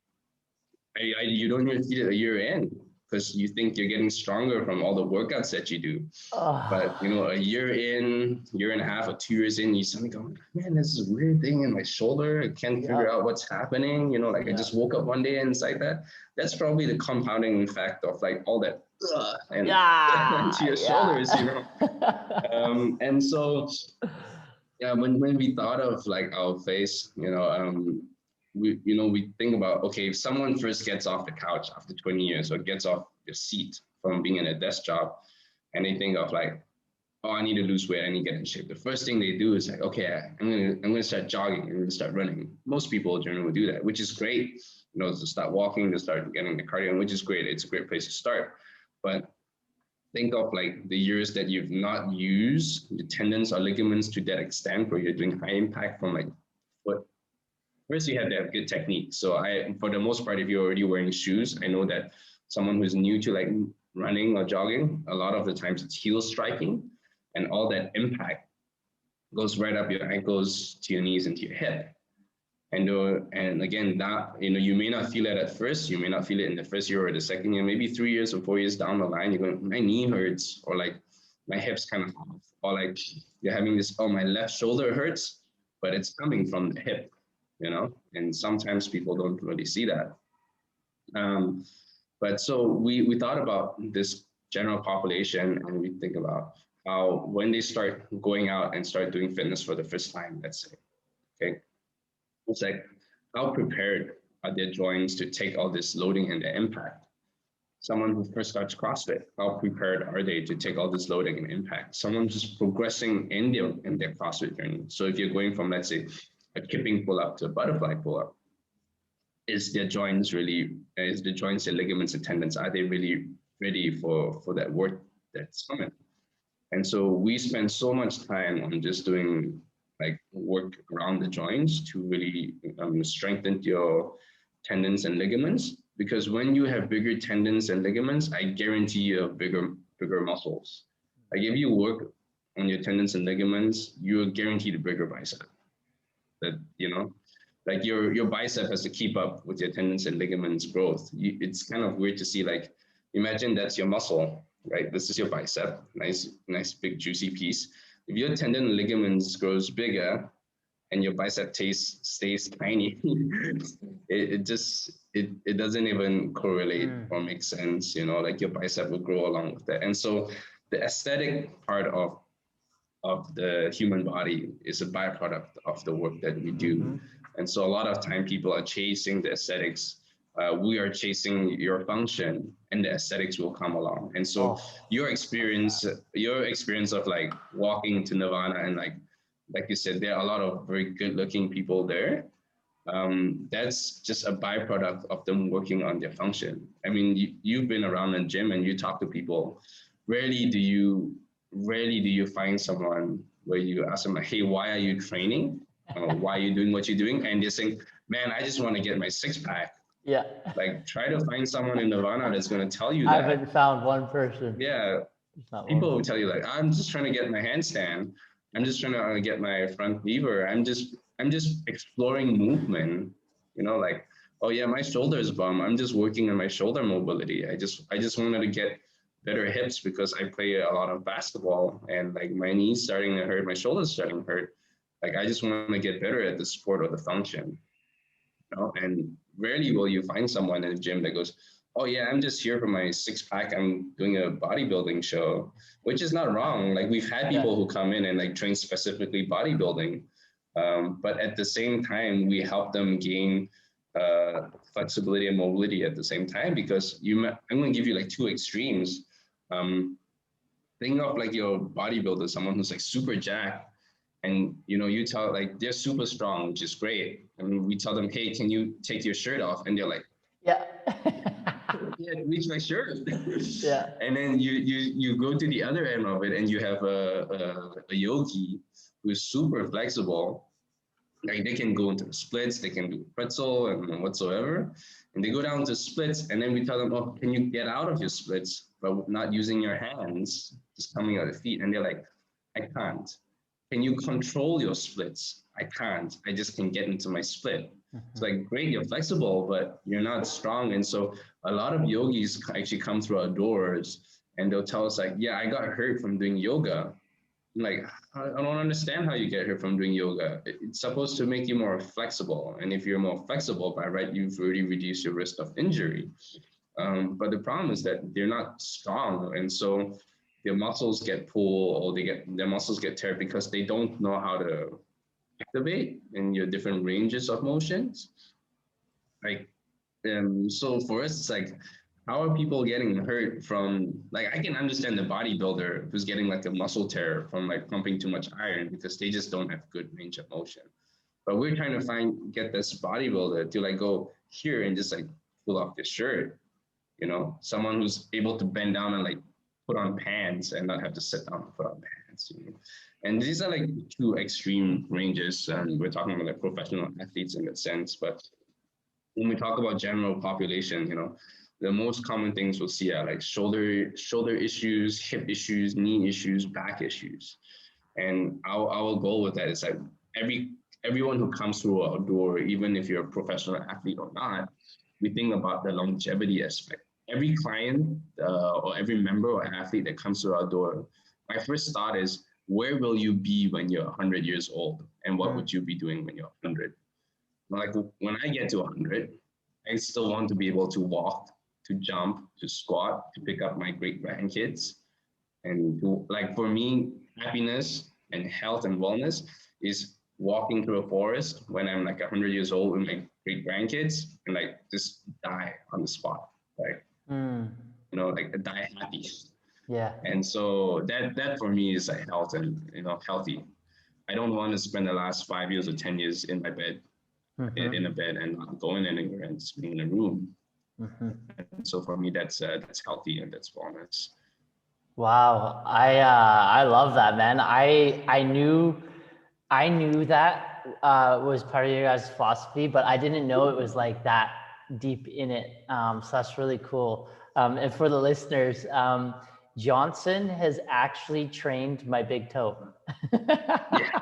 You don't even feel it a year in because you think you're getting stronger from all the workouts that you do. But a year in, year and a half or 2 years in, you suddenly go, man, there's this weird thing in my shoulder. I can't figure out what's happening. I just woke up one day and it's like that. That's probably the compounding effect of like all that into your shoulders, and so when we thought of like our face, we think about, okay, if someone first gets off the couch after 20 years or gets off the seat from being in a desk job, and they think of like, oh, I need to lose weight, I need to get in shape. The first thing they do is like, okay, I'm gonna start jogging, I'm gonna start running. Most people generally will do that, which is great. To start walking, to start getting the cardio, which is great. It's a great place to start. But think of like the years that you've not used the tendons or ligaments to that extent, where you're doing high impact from like foot. First, you have to have good technique. So for the most part, if you're already wearing shoes, I know that someone who's new to like running or jogging, a lot of the times it's heel striking, and all that impact goes right up your ankles to your knees and to your hip. And again, that you may not feel it at first. You may not feel it in the first year or the second year. Maybe 3 years or 4 years down the line, you're going, my knee hurts, or like my hips kind of off, or like you're having this, oh, my left shoulder hurts, but it's coming from the hip, And sometimes people don't really see that. But so we thought about this general population, and we think about how when they start going out and start doing fitness for the first time, let's say, okay. It's like, how prepared are their joints to take all this loading and the impact? Someone who first starts CrossFit, how prepared are they to take all this loading and impact? Someone just progressing in their CrossFit journey. So if you're going from, let's say, a kipping pull-up to a butterfly pull-up, is the joints and ligaments and tendons, are they really ready for that work that's coming? And so we spend so much time on just doing like work around the joints to really strengthen your tendons and ligaments. Because when you have bigger tendons and ligaments, I guarantee you have bigger muscles. Like if you work on your tendons and ligaments, you're guaranteed a bigger bicep. That, like your bicep has to keep up with your tendons and ligaments growth. It's kind of weird to see, like, imagine that's your muscle, right? This is your bicep, nice big juicy piece. If your tendon and ligaments grows bigger and your bicep stays tiny, it doesn't even correlate or make sense, like your bicep will grow along with that. And so the aesthetic part of the human body is a byproduct of the work that we do. And so a lot of time people are chasing the aesthetics. We are chasing your function, and the aesthetics will come along. And so your experience of like walking to Nirvana, and like you said, there are a lot of very good looking people there. That's just a byproduct of them working on their function. I mean, you've been around the gym and you talk to people. Rarely do you find someone where you ask them like, hey, why are you training? Why are you doing what you're doing? And they're saying, man, I just want to get my six pack. Yeah. Like, try to find someone in Nirvana that's going to tell you that. I haven't found one person. Yeah. People will tell you like, I'm just trying to get my handstand. I'm just trying to get my front lever. I'm just exploring movement, like, oh yeah, my shoulder is bum. I'm just working on my shoulder mobility. I just wanted to get better hips because I play a lot of basketball, and like my knees starting to hurt, my shoulders starting to hurt. Like I just want to get better at the sport or the function. And rarely will you find someone in a gym that goes, oh yeah, I'm just here for my six pack. I'm doing a bodybuilding show, which is not wrong. Like we've had people who come in and like train specifically bodybuilding. But at the same time, we help them gain flexibility and mobility at the same time, because I'm going to give you like two extremes. Think of like your bodybuilder, someone who's like super jacked, and you tell like they're super strong, which is great. And we tell them, hey, can you take your shirt off? And they're like, yeah. Yeah, reach my shirt. Yeah. And then you go to the other end of it, and you have a yogi who's super flexible. Like they can go into the splits, they can do pretzel and whatsoever, and they go down to splits, and then we tell them, oh, can you get out of your splits but not using your hands, just coming out of the feet? And they're like, I can't. Can you control your splits? I can't. I just can get into my split. It's like, great, you're flexible, but you're not strong. And so a lot of yogis actually come through our doors and they'll tell us like, yeah, I got hurt from doing yoga. I'm like, I don't understand how you get hurt from doing yoga. It's supposed to make you more flexible. And if you're more flexible, by right, you've already reduced your risk of injury. But the problem is that they're not strong. And so their muscles get pulled, or their muscles get teared because they don't know how to activate in your different ranges of motions. Like, so for us, it's like, how are people getting hurt from, like, I can understand the bodybuilder who's getting like a muscle tear from like pumping too much iron because they just don't have good range of motion. But we're trying to get this bodybuilder to like go here and just like pull off the shirt, someone who's able to bend down and like put on pants and not have to sit down and put on pants. And these are like two extreme ranges, and we're talking about like professional athletes in that sense. But when we talk about general population, the most common things we'll see are like shoulder issues, hip issues, knee issues, back issues. And our goal with that is like everyone who comes through our door, even if you're a professional athlete or not, we think about the longevity aspect. Every client or every member or athlete that comes through our door, my first thought is, where will you be when you're 100 years old? And what would you be doing when you're 100? Like when I get to 100, I still want to be able to walk, to jump, to squat, to pick up my great grandkids. And like for me, happiness and health and wellness is walking through a forest when I'm like 100 years old with my great grandkids and like just die on the spot. Like, like die happy. Yeah. And so that for me is like health and, healthy. I don't want to spend the last 5 years or 10 years in my bed, in a bed and not going anywhere and just being in a room. And so for me, that's healthy and that's wellness. Wow. I love that, man. I knew that was part of your guys' philosophy, but I didn't know it was like that deep in it. So that's really cool. And for the listeners, Jonson has actually trained my big toe. Yeah.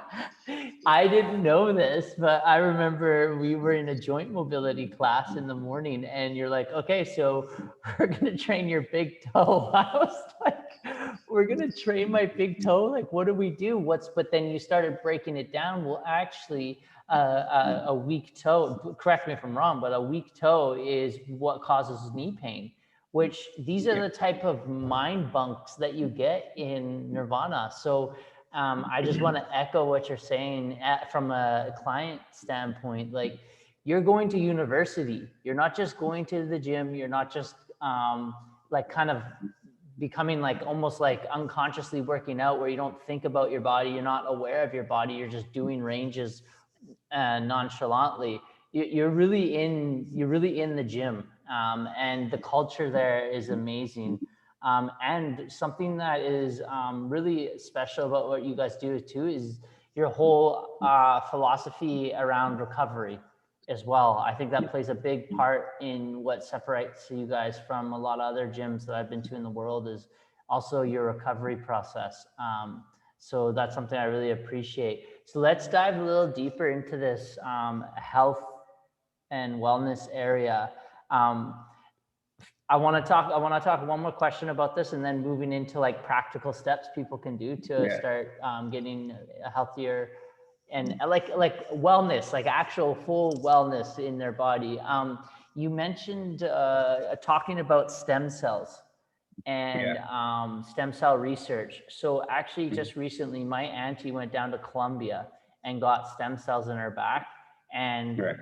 I didn't know this, but I remember we were in a joint mobility class in the morning, and you're like, okay, so we're going to train your big toe. I was like, we're going to train my big toe? Like, what do we do? But then you started breaking it down. Well, actually, a weak toe, correct me if I'm wrong, but a weak toe is what causes knee pain, which these are Yeah. the type of mind bunks that you get in Nirvana. So I just want to echo what you're saying from a client standpoint. Like, you're going to university. You're not just going to the gym. You're not just like kind of becoming like almost like unconsciously working out, where you don't think about your body. You're not aware of your body. You're just doing ranges nonchalantly. You're really in the gym, and the culture there is amazing. And something that is really special about what you guys do too is your whole philosophy around recovery as well. I think that plays a big part in what separates you guys from a lot of other gyms that I've been to in the world, is also your recovery process. So that's something I really appreciate. So let's dive a little deeper into this health and wellness area. Um, I want to talk one more question about this, and then moving into like practical steps people can do to Yeah. start getting a healthier and like wellness, like actual full wellness in their body. You mentioned talking about stem cells and Yeah. stem cell research. So actually, just recently, my auntie went down to Colombia and got stem cells in her back, and Right.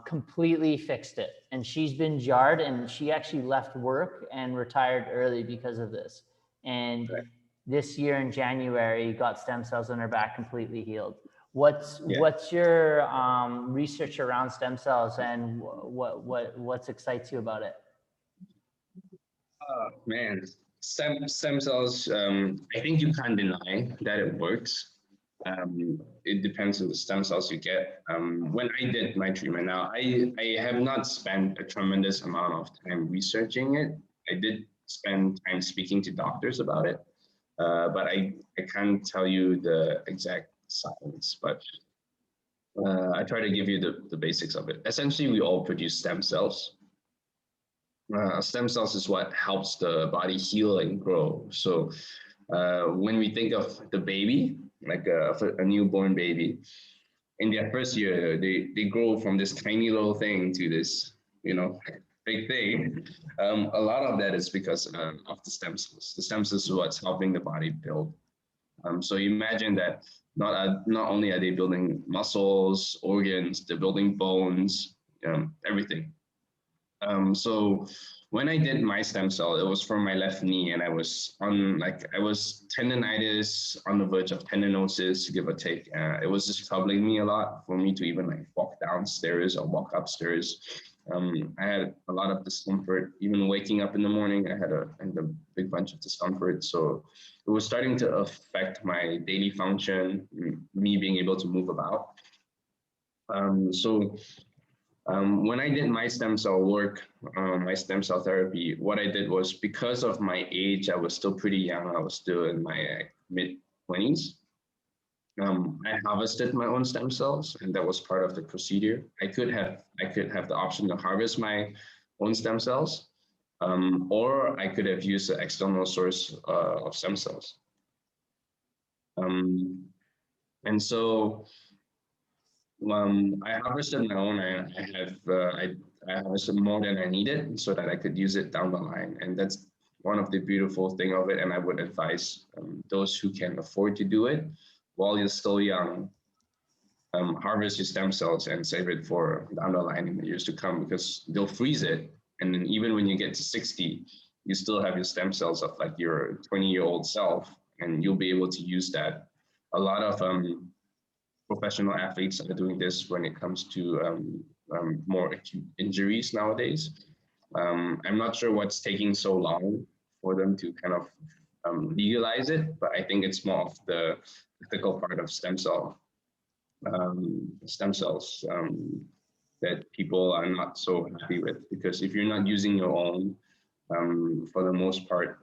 completely fixed it. And she's been jarred, and she actually left work and retired early because of this. And Right. this year in January, got stem cells in her back, completely healed. Yeah. What's your research around stem cells, and what excites you about it? Man, stem cells. I think you can't deny that it works. It depends on the stem cells you get. When I did my treatment, now I have not spent a tremendous amount of time researching it. I did spend time speaking to doctors about it, but I can't tell you the exact science. But I try to give you the basics of it. Essentially, we all produce stem cells. Stem cells is what helps the body heal and grow. So when we think of the baby, like a newborn baby, in their first year, they grow from this tiny little thing to this, big thing. A lot of that is because of the stem cells. The stem cells is what's helping the body build. So you imagine that not only are they building muscles, organs, they're building bones, everything. So when I did my stem cell, it was for my left knee, and I was tendonitis on the verge of tendinosis, give or take. It was just troubling me a lot for me to even like walk downstairs or walk upstairs. I had a lot of discomfort. Even waking up in the morning, I had a big bunch of discomfort. So it was starting to affect my daily function, me being able to move about. So when I did my stem cell work, my stem cell therapy, what I did was, because of my age, I was still pretty young. I was still in my mid 20s. I harvested my own stem cells, and that was part of the procedure. I could have the option to harvest my own stem cells, or I could have used an external source of stem cells. And so I harvested my own. I harvested more than I needed so that I could use it down the line, and that's one of the beautiful thing of it. And I would advise those who can afford to do it while you're still young. Harvest your stem cells and save it for down the line in the years to come, because they'll freeze it, and then even when you get to 60, you still have your stem cells of like your 20-year-old self, and you'll be able to use that. A lot of professional athletes are doing this when it comes to more acute injuries nowadays. I'm not sure what's taking so long for them to kind of legalize it, but I think it's more of the ethical part of stem cells that people are not so happy with, because if you're not using your own, for the most part,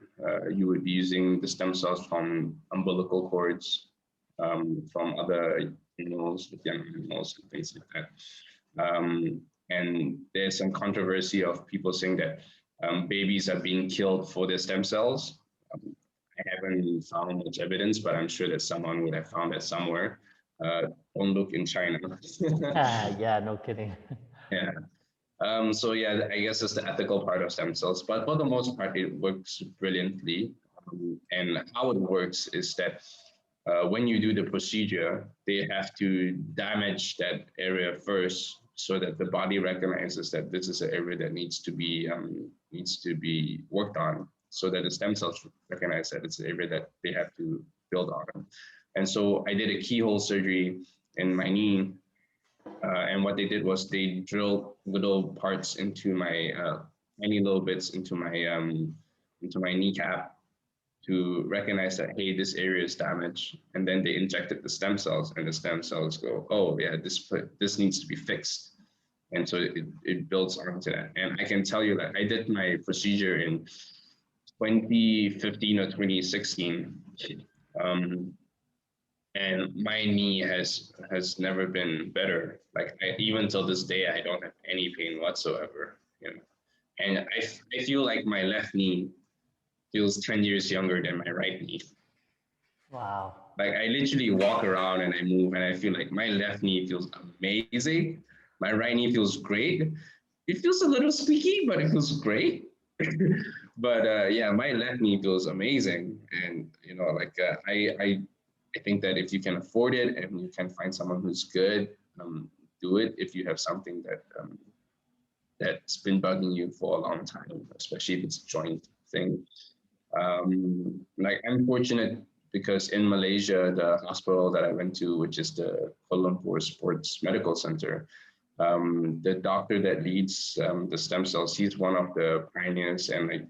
You would be using the stem cells from umbilical cords, from other animals, young animals, and things like that. And there's some controversy of people saying that babies are being killed for their stem cells. I haven't found much evidence, but I'm sure that someone would have found that somewhere. Uh, don't look in China. Yeah, no kidding. Yeah. So yeah, I guess it's the ethical part of stem cells, but for the most part, it works brilliantly. And how it works is that when you do the procedure, they have to damage that area first, so that the body recognizes that this is an area that needs to be worked on, so that the stem cells recognize that it's an area that they have to build on. And so I did a keyhole surgery in my knee, and what they did was they drilled little parts into my tiny little bits into my kneecap to recognize that, hey, this area is damaged, and then they injected the stem cells, and the stem cells go, oh yeah, this needs to be fixed, and so it builds onto that. And I can tell you that I did my procedure in 2015 or 2016. Um, and my knee has never been better. Like even till this day, I don't have any pain whatsoever. You know, and I feel like my left knee feels 10 years younger than my right knee. Wow. Like I literally walk around and I move, and I feel like my left knee feels amazing. My right knee feels great. It feels a little squeaky, but it feels great. But yeah, my left knee feels amazing, and you know, like I think that if you can afford it and you can find someone who's good, do it. If you have something that that's been bugging you for a long time, especially if it's a joint thing. Like I'm fortunate because in Malaysia, the hospital that I went to, which is the Kuala Lumpur Sports Medical Center, the doctor that leads the stem cells, he's one of the pioneers, and like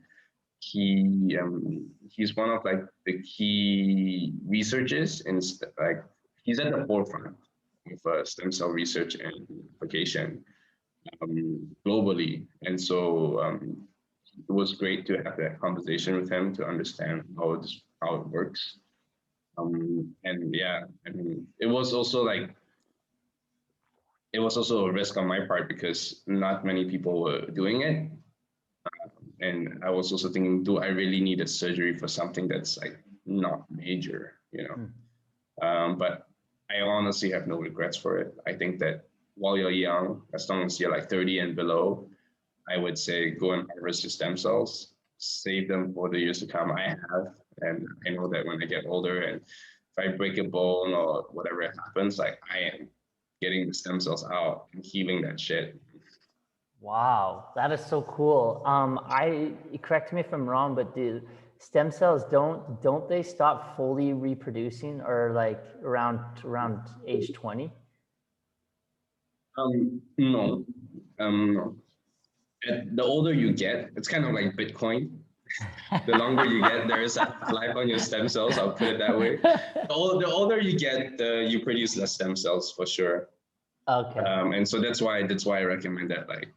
he's one of like the key researchers in like he's at the forefront of stem cell research and application globally, and so it was great to have that conversation with him to understand how it works. And yeah, I mean, it was also a risk on my part because not many people were doing it. And I was also thinking, do I really need a surgery for something that's like not major, you know? Mm. But I honestly have no regrets for it. I think that while you're young, as long as you're like 30 and below, I would say go and harvest your stem cells, save them for the years to come. I have, and I know that when I get older and if I break a bone or whatever happens, like I am getting the stem cells out and healing that shit. Wow, that is so cool. Correct me if I'm wrong, but the stem cells don't they stop fully reproducing or like around age 20? No, no. The older you get, it's kind of like Bitcoin. The longer you get, there is a life on your stem cells. I'll put it that way. The older you get, you produce less stem cells for sure. Okay. And so that's why I recommend that like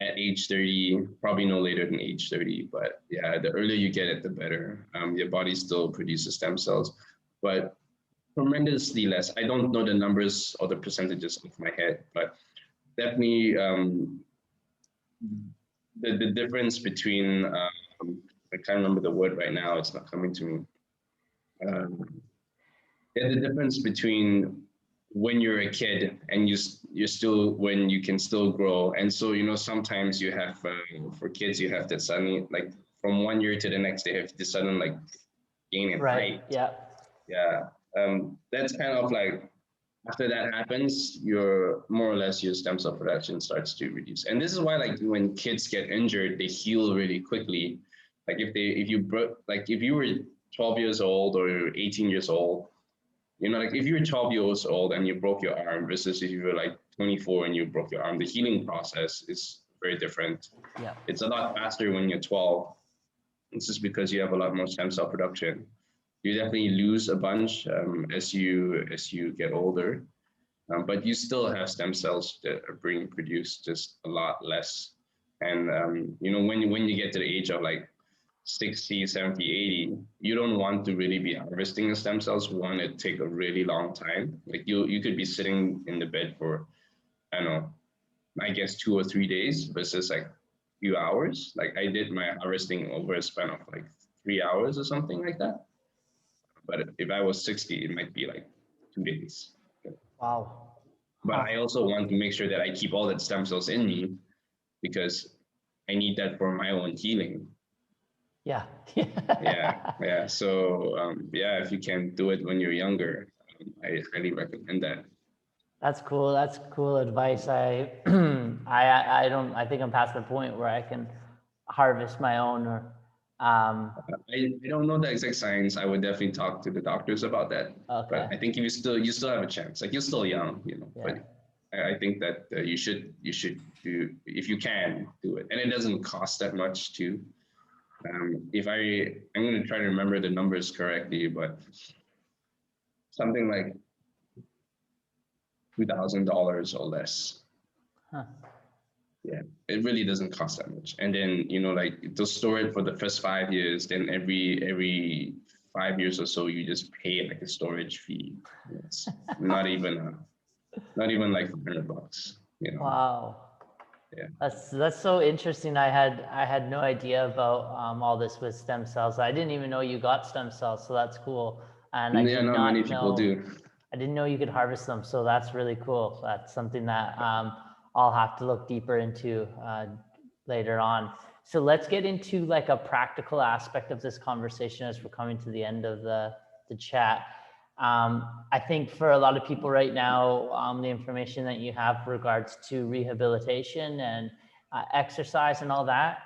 at age 30, probably no later than age 30. But yeah, the earlier you get it, the better. Your body still produces stem cells, but tremendously less. I don't know the numbers or the percentages off my head, but definitely the difference between I can't remember the word right now. It's not coming to me. Yeah, the difference between when you're a kid and you're still when you can still grow, and so you know sometimes you have for kids you have to suddenly like from 1 year to the next they have to suddenly like gain in Right. height. Yeah. Yeah, that's kind of like after that happens, your more or less your stem cell production starts to reduce. And this is why like when kids get injured, they heal really quickly. Like if you broke like if you were 12 years old or 18 years old, you know, like if you're 12 years old and you broke your arm versus if you were like 24 and you broke your arm, the healing process is very different. Yeah. It's a lot faster when you're 12. It's just because you have a lot more stem cell production. You definitely lose a bunch as you get older, but you still have stem cells that are being produced, just a lot less. And you know, when you get to the age of like 60, 70, 80, you don't want to really be harvesting the stem cells. One, it take a really long time. Like you could be sitting in the bed for, I don't know, I guess 2 or 3 days versus like few hours. Like I did my harvesting over a span of like 3 hours or something like that. But if I was 60, it might be like 2 days. Wow. But Huh. I also want to make sure that I keep all that stem cells in me because I need that for my own healing. Yeah. Yeah. So yeah, if you can do it when you're younger, I highly recommend that. That's cool. That's cool advice. I don't, I think I'm past the point where I can harvest my own or, I don't know the exact science. I would definitely talk to the doctors about that. But okay. I think if you still have a chance. Like you're still young, you know. Yeah. But I think that you should do if you can do it, and it doesn't cost that much too. If I'm going to try to remember the numbers correctly, but something like $2,000 or less. Huh. Yeah, it really doesn't cost that much. And then, you know, like to store it for the first 5 years, then every 5 years or so, you just pay like a storage fee. It's not even like $100, you know. Wow. Yeah. That's so interesting. I had no idea about all this with stem cells. I didn't even know you got stem cells, so that's cool. And I Yeah, did not many not people know do. I didn't know you could harvest them, so that's really cool. That's something that I'll have to look deeper into later on. So let's get into like a practical aspect of this conversation as we're coming to the end of the chat. I think for a lot of people right now, the information that you have regards to rehabilitation and exercise and all that,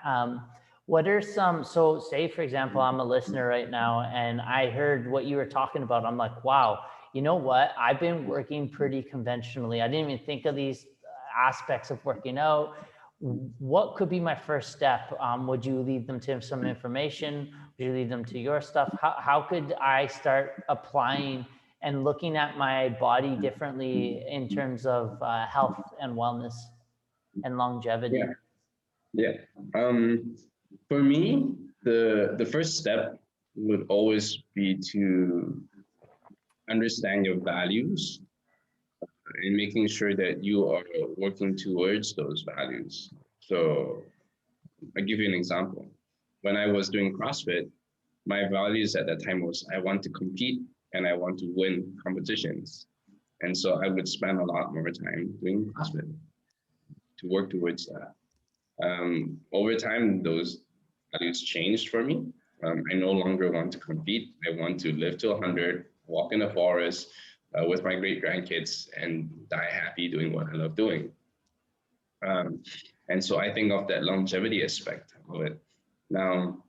what are some, so say for example, I'm a listener right now and I heard what you were talking about. I'm like, wow, you know what? I've been working pretty conventionally. I didn't even think of these aspects of working out. What could be my first step? Would you lead them to some information? Would you lead them to your stuff? How could I start applying and looking at my body differently in terms of health and wellness and longevity? Yeah, yeah. For me, the first step would always be to understand your values and making sure that you are working towards those values. So I'll give you an example. When I was doing CrossFit, my values at that time was I want to compete and I want to win competitions. And so I would spend a lot more time doing CrossFit to work towards that. Over time, those values changed for me. I no longer want to compete. I want to live to 100, walk in the forest with my great grandkids, and die happy doing what I love doing. Um, and so I think of that longevity aspect of it. Now,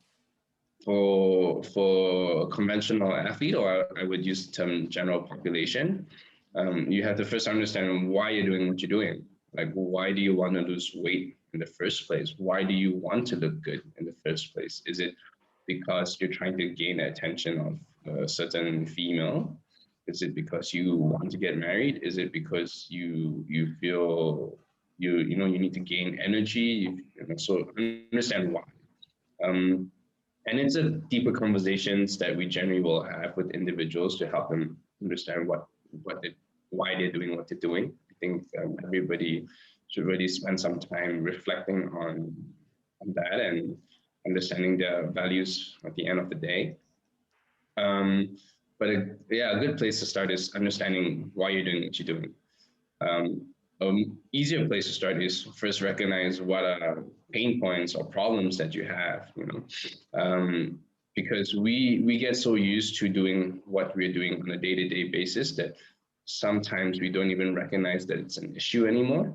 for a conventional athlete, or I would use the term general population, you have to first understand why you're doing what you're doing. Like, why do you want to lose weight in the first place? Why do you want to look good in the first place? Is it because you're trying to gain the attention of a certain female? Is it because you want to get married? Is it because you feel you need to gain energy? So understand why. Um, and it's a deeper conversations that we generally will have with individuals to help them understand what they, why they're doing what they're doing. I think everybody should really spend some time reflecting on that and understanding their values at the end of the day. Um, but yeah, a good place to start is understanding why you're doing what you're doing. Easier place to start is first recognize what are pain points or problems that you have, because we get so used to doing what we're doing on a day-to-day basis that sometimes we don't even recognize that it's an issue anymore.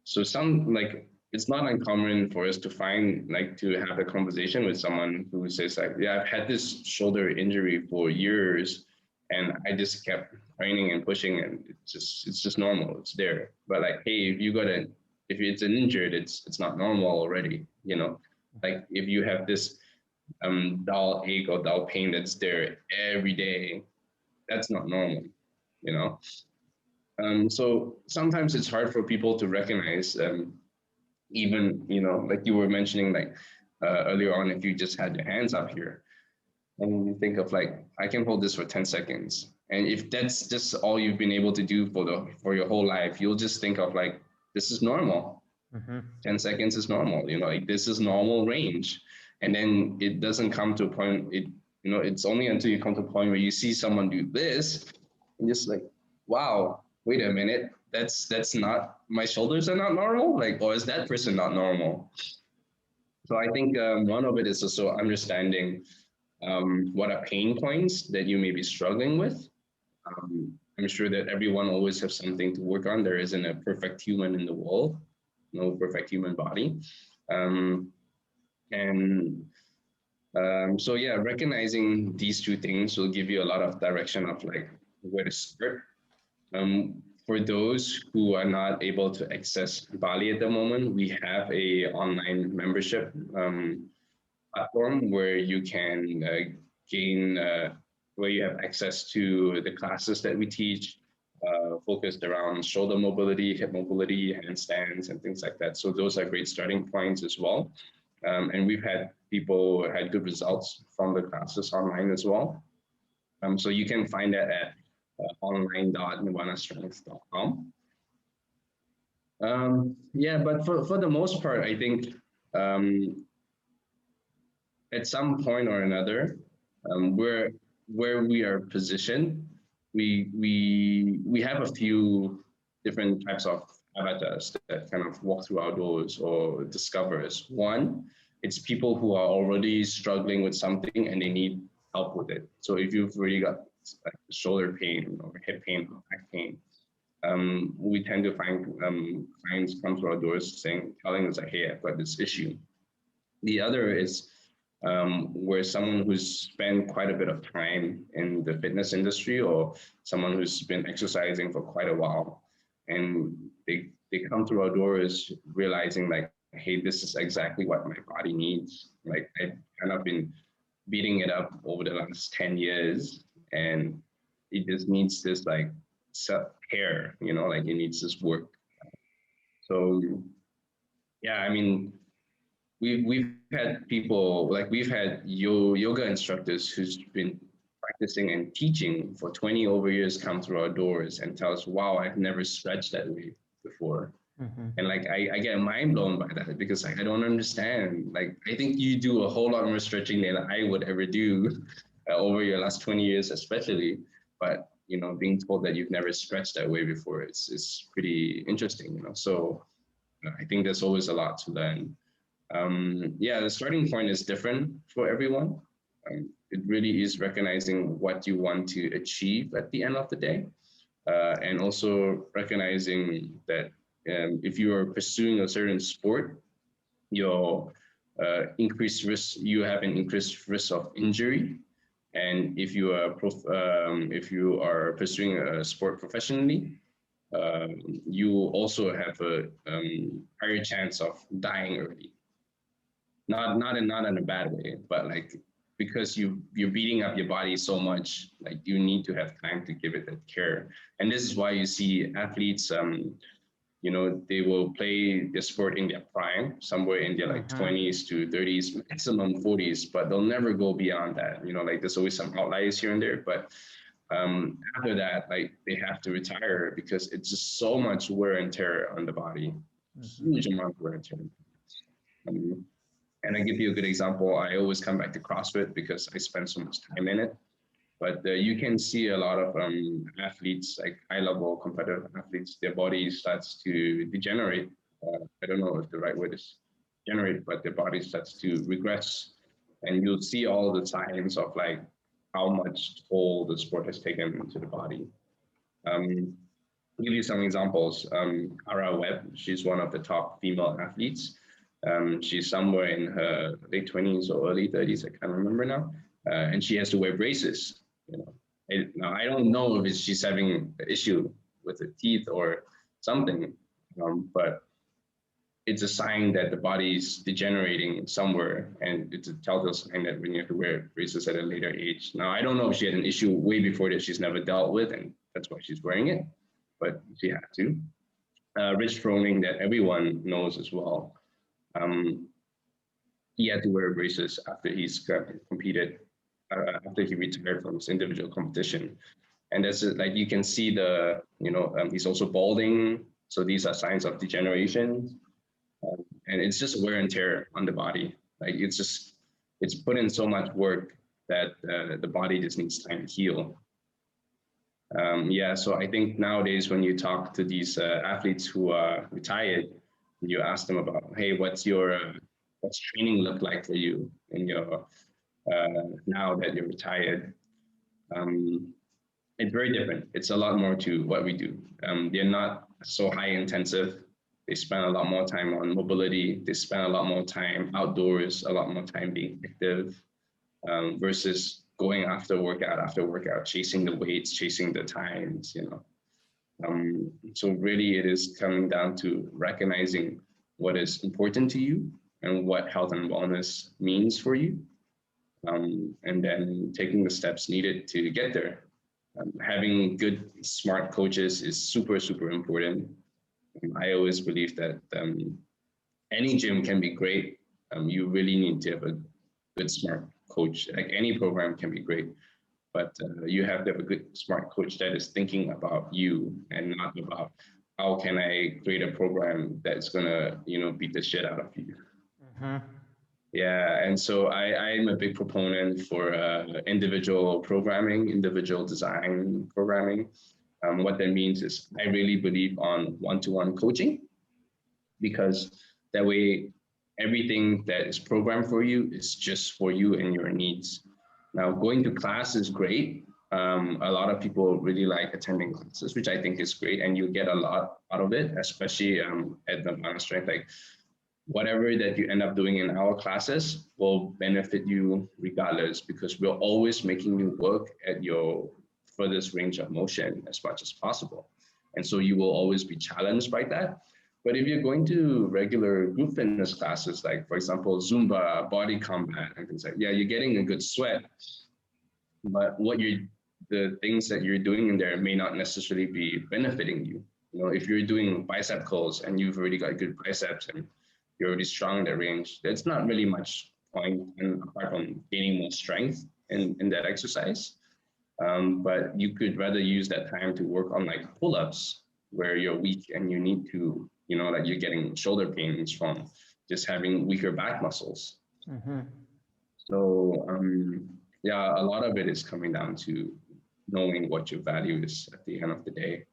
So it's not uncommon for us to find to have a conversation with someone who says like, yeah, I've had this shoulder injury for years and I just kept training and pushing and it's just normal. It's there. But like, hey, if it's an injured, it's not normal already, Like if you have this dull ache or dull pain that's there every day, that's not normal, you know. So sometimes it's hard for people to recognize even like you were mentioning, like earlier on, if you just had your hands up here and you think of like, I can hold this for 10 seconds. And if that's just all you've been able to do for your whole life, you'll just think of like, this is normal. 10 seconds is normal, like this is normal range. And then it doesn't come to a point, it's only until you come to a point where you see someone do this and just like, wow, wait a minute, that's not, my shoulders are not normal, like, or is that person not normal? So I think one of it is also understanding what are pain points that you may be struggling with. I'm sure that everyone always has something to work on. There isn't a perfect human in the world, no perfect human body. Um, and so yeah, recognizing these two things will give you a lot of direction of like where to start. For those who are not able to access Bali at the moment, we have a online membership platform where you can gain, where you have access to the classes that we teach, focused around shoulder mobility, hip mobility, handstands, and things like that. So those are great starting points as well. And we've had people had good results from the classes online as well. So you can find that at online.nirvanastrength.com. Yeah, but for the most part, I think at some point or another, where we are positioned, we have a few different types of avatars that kind of walk through our doors or discover us. One, it's people who are already struggling with something and they need help with it. So if you've already got like shoulder pain or hip pain or back pain, we tend to find clients come to our doors telling us like, hey, I've got this issue. The other is where someone who's spent quite a bit of time in the fitness industry or someone who's been exercising for quite a while, and they come through our doors realizing like, hey, this is exactly what my body needs. Like I've kind of been beating it up over the last 10 years and it just needs this like self-care, like it needs this work. So yeah, I mean, we've had people like we've had yoga instructors who's been practicing and teaching for 20 over years come through our doors and tell us, wow, I've never stretched that way before. And like I get mind blown by that because like I don't understand. Like I think you do a whole lot more stretching than I would ever do over your last 20 years especially. But being told that you've never stretched that way before is pretty interesting. So I think there's always a lot to learn. Yeah, the starting point is different for everyone. It really is recognizing what you want to achieve at the end of the day, and also recognizing that if you are pursuing a certain sport, your increased risk, you have an increased risk of injury. And if if you are pursuing a sport professionally, you also have a higher chance of dying early. Not in a bad way, but like because you're beating up your body so much, like you need to have time to give it that care. And this is why you see athletes, they will play the sport in their prime, somewhere in their like 20s to 30s, maximum 40s, but they'll never go beyond that. Like there's always some outliers here and there, but after that, like they have to retire because it's just so much wear and tear on the body, huge amount of wear and tear. And I give you a good example. I always come back to CrossFit because I spend so much time in it. But you can see a lot of athletes, like high-level competitive athletes, their body starts to degenerate. I don't know if the right word is generate, but their body starts to regress. And you'll see all the signs of like how much toll the sport has taken into the body. I'll give you some examples. Ara Webb, she's one of the top female athletes. She's somewhere in her late 20s or early 30s, I can't remember now. And she has to wear braces. Now I don't know if she's having an issue with the teeth or something, but it's a sign that the body's degenerating somewhere, and it's a telltale sign that when you have to wear braces at a later age. Now I don't know if she had an issue way before that she's never dealt with, and that's why she's wearing it, but she had to. Rich Froning that everyone knows as well. he had to wear braces after he's competed, after he retired from his individual competition. And that's like, you can see he's also balding. So these are signs of degeneration. And it's just wear and tear on the body. Like it's put in so much work that the body just needs time to heal. So I think nowadays when you talk to these athletes who are retired, you ask them about, hey, what's training look like for you in your now that you're retired? It's very different. It's a lot more to what we do. They're not so high intensive. They spend a lot more time on mobility. They spend a lot more time outdoors, a lot more time being active, versus going after workout, chasing the weights, chasing the times, So really it is coming down to recognizing what is important to you and what health and wellness means for you. And then taking the steps needed to get there. Having good, smart coaches is super, super important. I always believe that any gym can be great. You really need to have a good, smart coach. Like any program can be great, but you have to have a good, smart coach that is thinking about you and not about how can I create a program that's gonna, beat the shit out of you. Mm-hmm. Yeah, and so I'm a big proponent for individual programming, individual design programming. What that means is I really believe on one-to-one coaching, because that way everything that is programmed for you is just for you and your needs. Now, going to class is great. A lot of people really like attending classes, which I think is great, and you get a lot out of it, especially at Nirvana Strength. Like whatever that you end up doing in our classes will benefit you regardless, because we're always making you work at your furthest range of motion as much as possible. And so you will always be challenged by that. But if you're going to regular group fitness classes, like for example, Zumba, body combat, and things like, yeah, you're getting a good sweat, but the things that you're doing in there may not necessarily be benefiting you. If you're doing bicep curls and you've already got good biceps and you're already strong in that range, there's not really much point apart from gaining more strength in that exercise. But you could rather use that time to work on like pull-ups where you're weak and you need to, like you're getting shoulder pains from just having weaker back muscles. Mm-hmm. So a lot of it is coming down to knowing what your value is at the end of the day,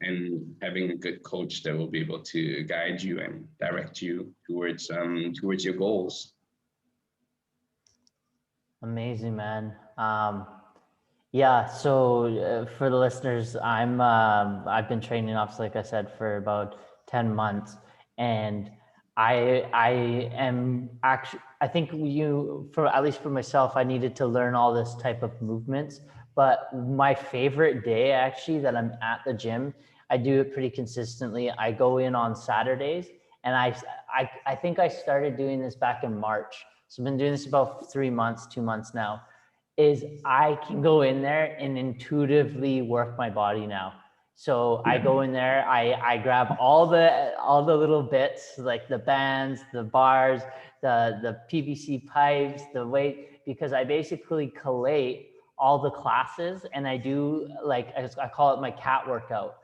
and having a good coach that will be able to guide you and direct you towards your goals. Amazing, man. So for the listeners, I've been training ops, like I said, for about 10 months, and I am actually, I think at least for myself, I needed to learn all this type of movements. But my favorite day actually that I'm at the gym, I do it pretty consistently. I go in on Saturdays, and I think I started doing this back in March. So I've been doing this about 3 months, 2 months now, is I can go in there and intuitively work my body now. So I go in there, I grab all the little bits, like the bands, the bars, the PVC pipes, the weight, because I basically collate all the classes, and I do, like, I call it my cat workout.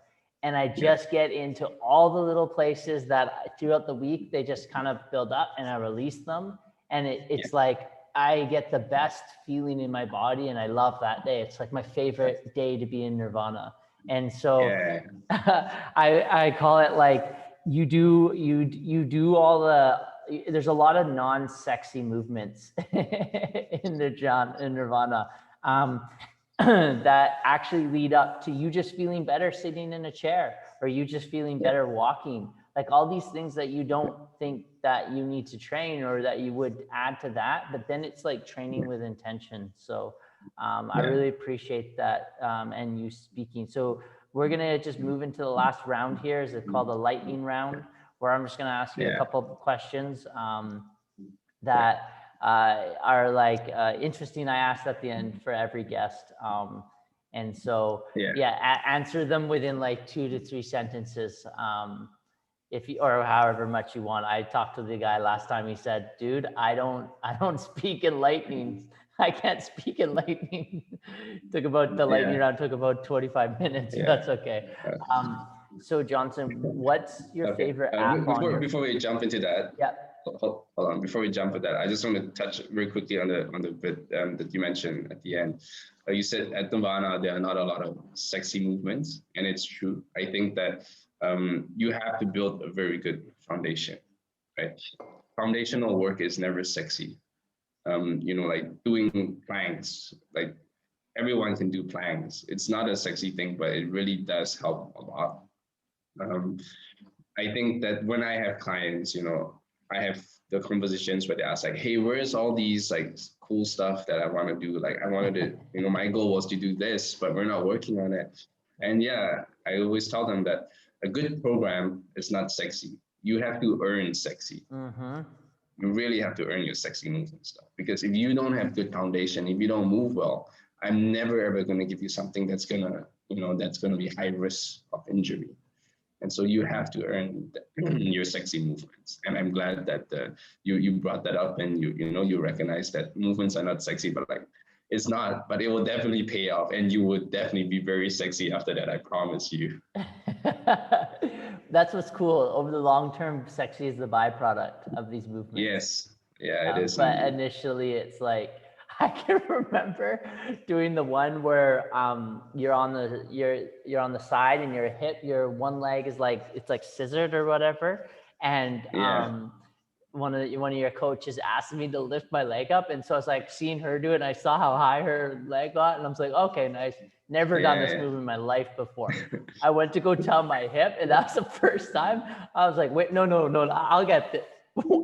And I just get into all the little places that throughout the week, they just kind of build up, and I release them. And it's like, I get the best feeling in my body, and I love that day. It's like my favorite day to be in Nirvana. And so I call it like, you do all there's a lot of non-sexy movements in Nirvana that actually lead up to you just feeling better sitting in a chair, or you just feeling better walking. Like all these things that you don't think that you need to train or that you would add to that, but then it's like training with intention. So I really appreciate that, and you speaking. So we're gonna just move into the last round here. Is it called the lightning round, where I'm just gonna ask you a couple of questions that are like interesting. I ask at the end for every guest. And so answer them within like 2 to 3 sentences. if you, or however much you want. I talked to the guy last time. He said, dude, I don't speak in lightning. I can't speak in lightning. Took about the lightning Yeah. round took about 25 minutes. Yeah. That's okay. Uh, So Jonson, what's your okay. favorite app on your? Before we jump into that, Yeah. hold on. Before we jump into that, I just want to touch very quickly on the bit that you mentioned at the end. You said at Nirvana there are not a lot of sexy movements, and it's true. I think that you have to build a very good foundation, right? Foundational work is never sexy. Like doing planks, like everyone can do planks. It's not a sexy thing, but it really does help a lot. Um, I think that when I have clients, I have the conversations where they ask like, hey, where's all these like cool stuff that I want to do? Like I wanted to, my goal was to do this, but we're not working on it. And yeah, I always tell them that a good program is not sexy. You have to earn sexy. Mm-hmm. You really have to earn your sexy moves and stuff. Because if you don't have good foundation, if you don't move well, I'm never ever going to give you something that's gonna be high risk of injury. And so you have to earn your sexy movements. And I'm glad that you brought that up, and you recognize that movements are not sexy, but like it's not, but it will definitely pay off, and you would definitely be very sexy after that. I promise you. That's what's cool. Over the long term, sexy is the byproduct of these movements. Yes. Yeah, it is. But initially, it's like I can remember doing the one where you're on the side and your one leg is like it's like scissored or whatever, and one of your coaches asked me to lift my leg up, and so I was like seeing her do it, and I saw how high her leg got, and I was like, okay, nice. Never done this move in my life before. I went to go tell my hip, and that's the first time. I was like, wait, no, I'll get this.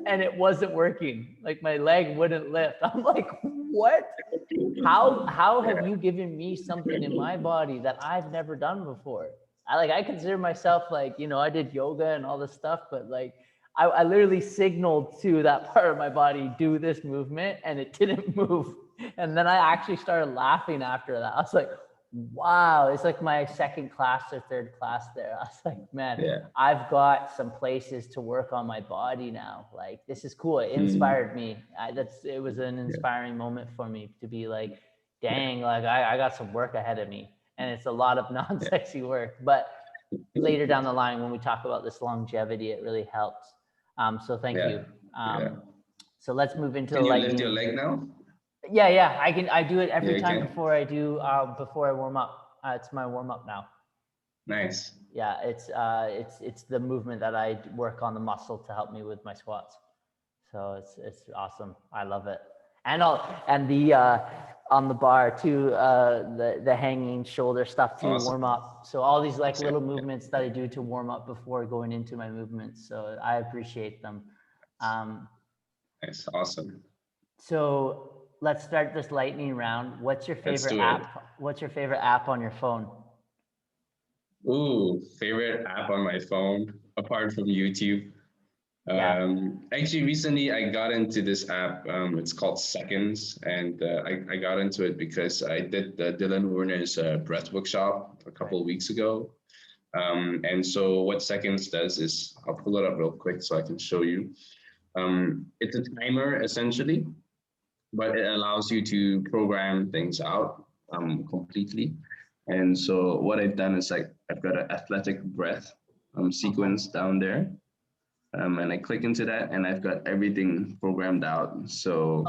And it wasn't working. Like my leg wouldn't lift. I'm like, what? How have you given me something in my body that I've never done before? I consider myself like, I did yoga and all this stuff, but like I literally signaled to that part of my body, do this movement, and it didn't move. And then I actually started laughing after that. I was like, wow, it's like my second class or third class there. I was like, man, I've got some places to work on my body now. Like, this is cool. It inspired me. It was an inspiring moment for me to be like, dang, like I got some work ahead of me. And it's a lot of non-sexy work. But later down the line, when we talk about this longevity, it really helps. So thank you. So let's move into the lightning. Can you lift your leg now? Yeah, I do it every time before I warm up. It's my warm up now. Nice. Yeah, it's the movement that I work on the muscle to help me with my squats. So it's awesome. I love it. And the on the bar too, the hanging shoulder stuff to warm up. So all these like little movements that I do to warm up before going into my movements. So I appreciate them. Nice, awesome. So let's start this lightning round. What's your favorite app? What's your favorite app on your phone? Ooh, favorite app on my phone apart from YouTube. Actually, recently I got into this app. It's called Seconds, and I got into it because I did Dylan Werner's breath workshop a couple of weeks ago. And so what Seconds does is, I'll pull it up real quick so I can show you. It's a timer essentially, but it allows you to program things out completely. And so what I've done is I've got an athletic breath sequence down there. And I click into that and I've got everything programmed out. So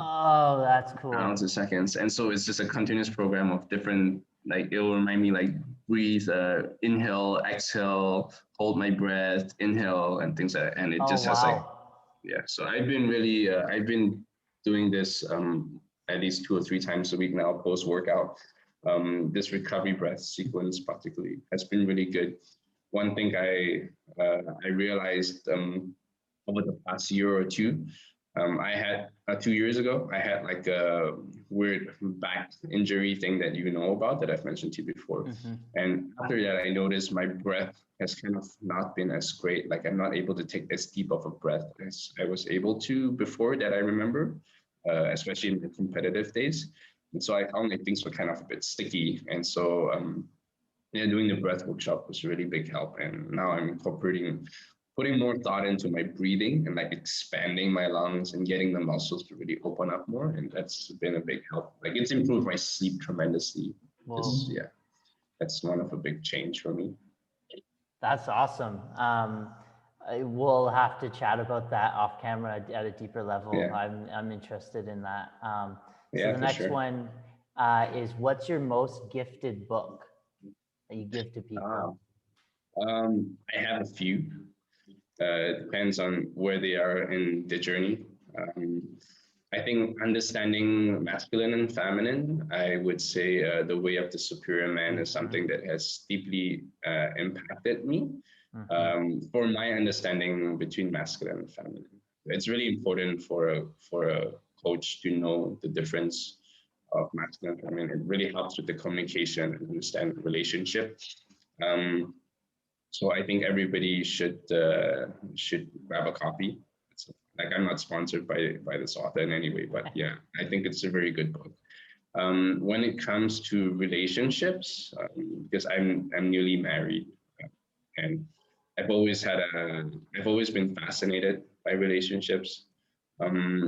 that's cool. Down to seconds. And so it's just a continuous program of different, like it will remind me like breathe, inhale, exhale, hold my breath, inhale, and things like that. And it just has like, so I've been doing this at least 2 or 3 times a week now post workout. This recovery breath sequence particularly has been really good. One thing I realized over the past year or two, I had 2 years ago, I had like a weird back injury thing that you know about that I've mentioned to you before. And after that, I noticed my breath has kind of not been as great. Like I'm not able to take as deep of a breath as I was able to before that I remember, especially in the competitive days. And so I found like things were kind of a bit sticky. And so doing the breath workshop was a really big help. And now I'm putting putting more thought into my breathing and like expanding my lungs and getting the muscles to really open up more. And that's been a big help. Like it's improved my sleep tremendously. Whoa. Yeah, that's one of a big change for me. That's awesome. We'll have to chat about that off camera at a deeper level. Yeah. I'm interested in that. So Yeah, the for next sure. one is, what's your most gifted book that you give to people? I have a few. It depends on where they are in the journey. Um, I think understanding masculine and feminine, I would say The Way of the Superior Man is something that has deeply impacted me for my understanding between masculine and feminine. It's really important for a coach to know the difference of masculine and feminine. It really helps with the communication and understand the relationship. So I think everybody should grab a copy. Like I'm not sponsored by this author in any way, but yeah, I think it's a very good book. When it comes to relationships, because I'm newly married, and I've always been fascinated by relationships.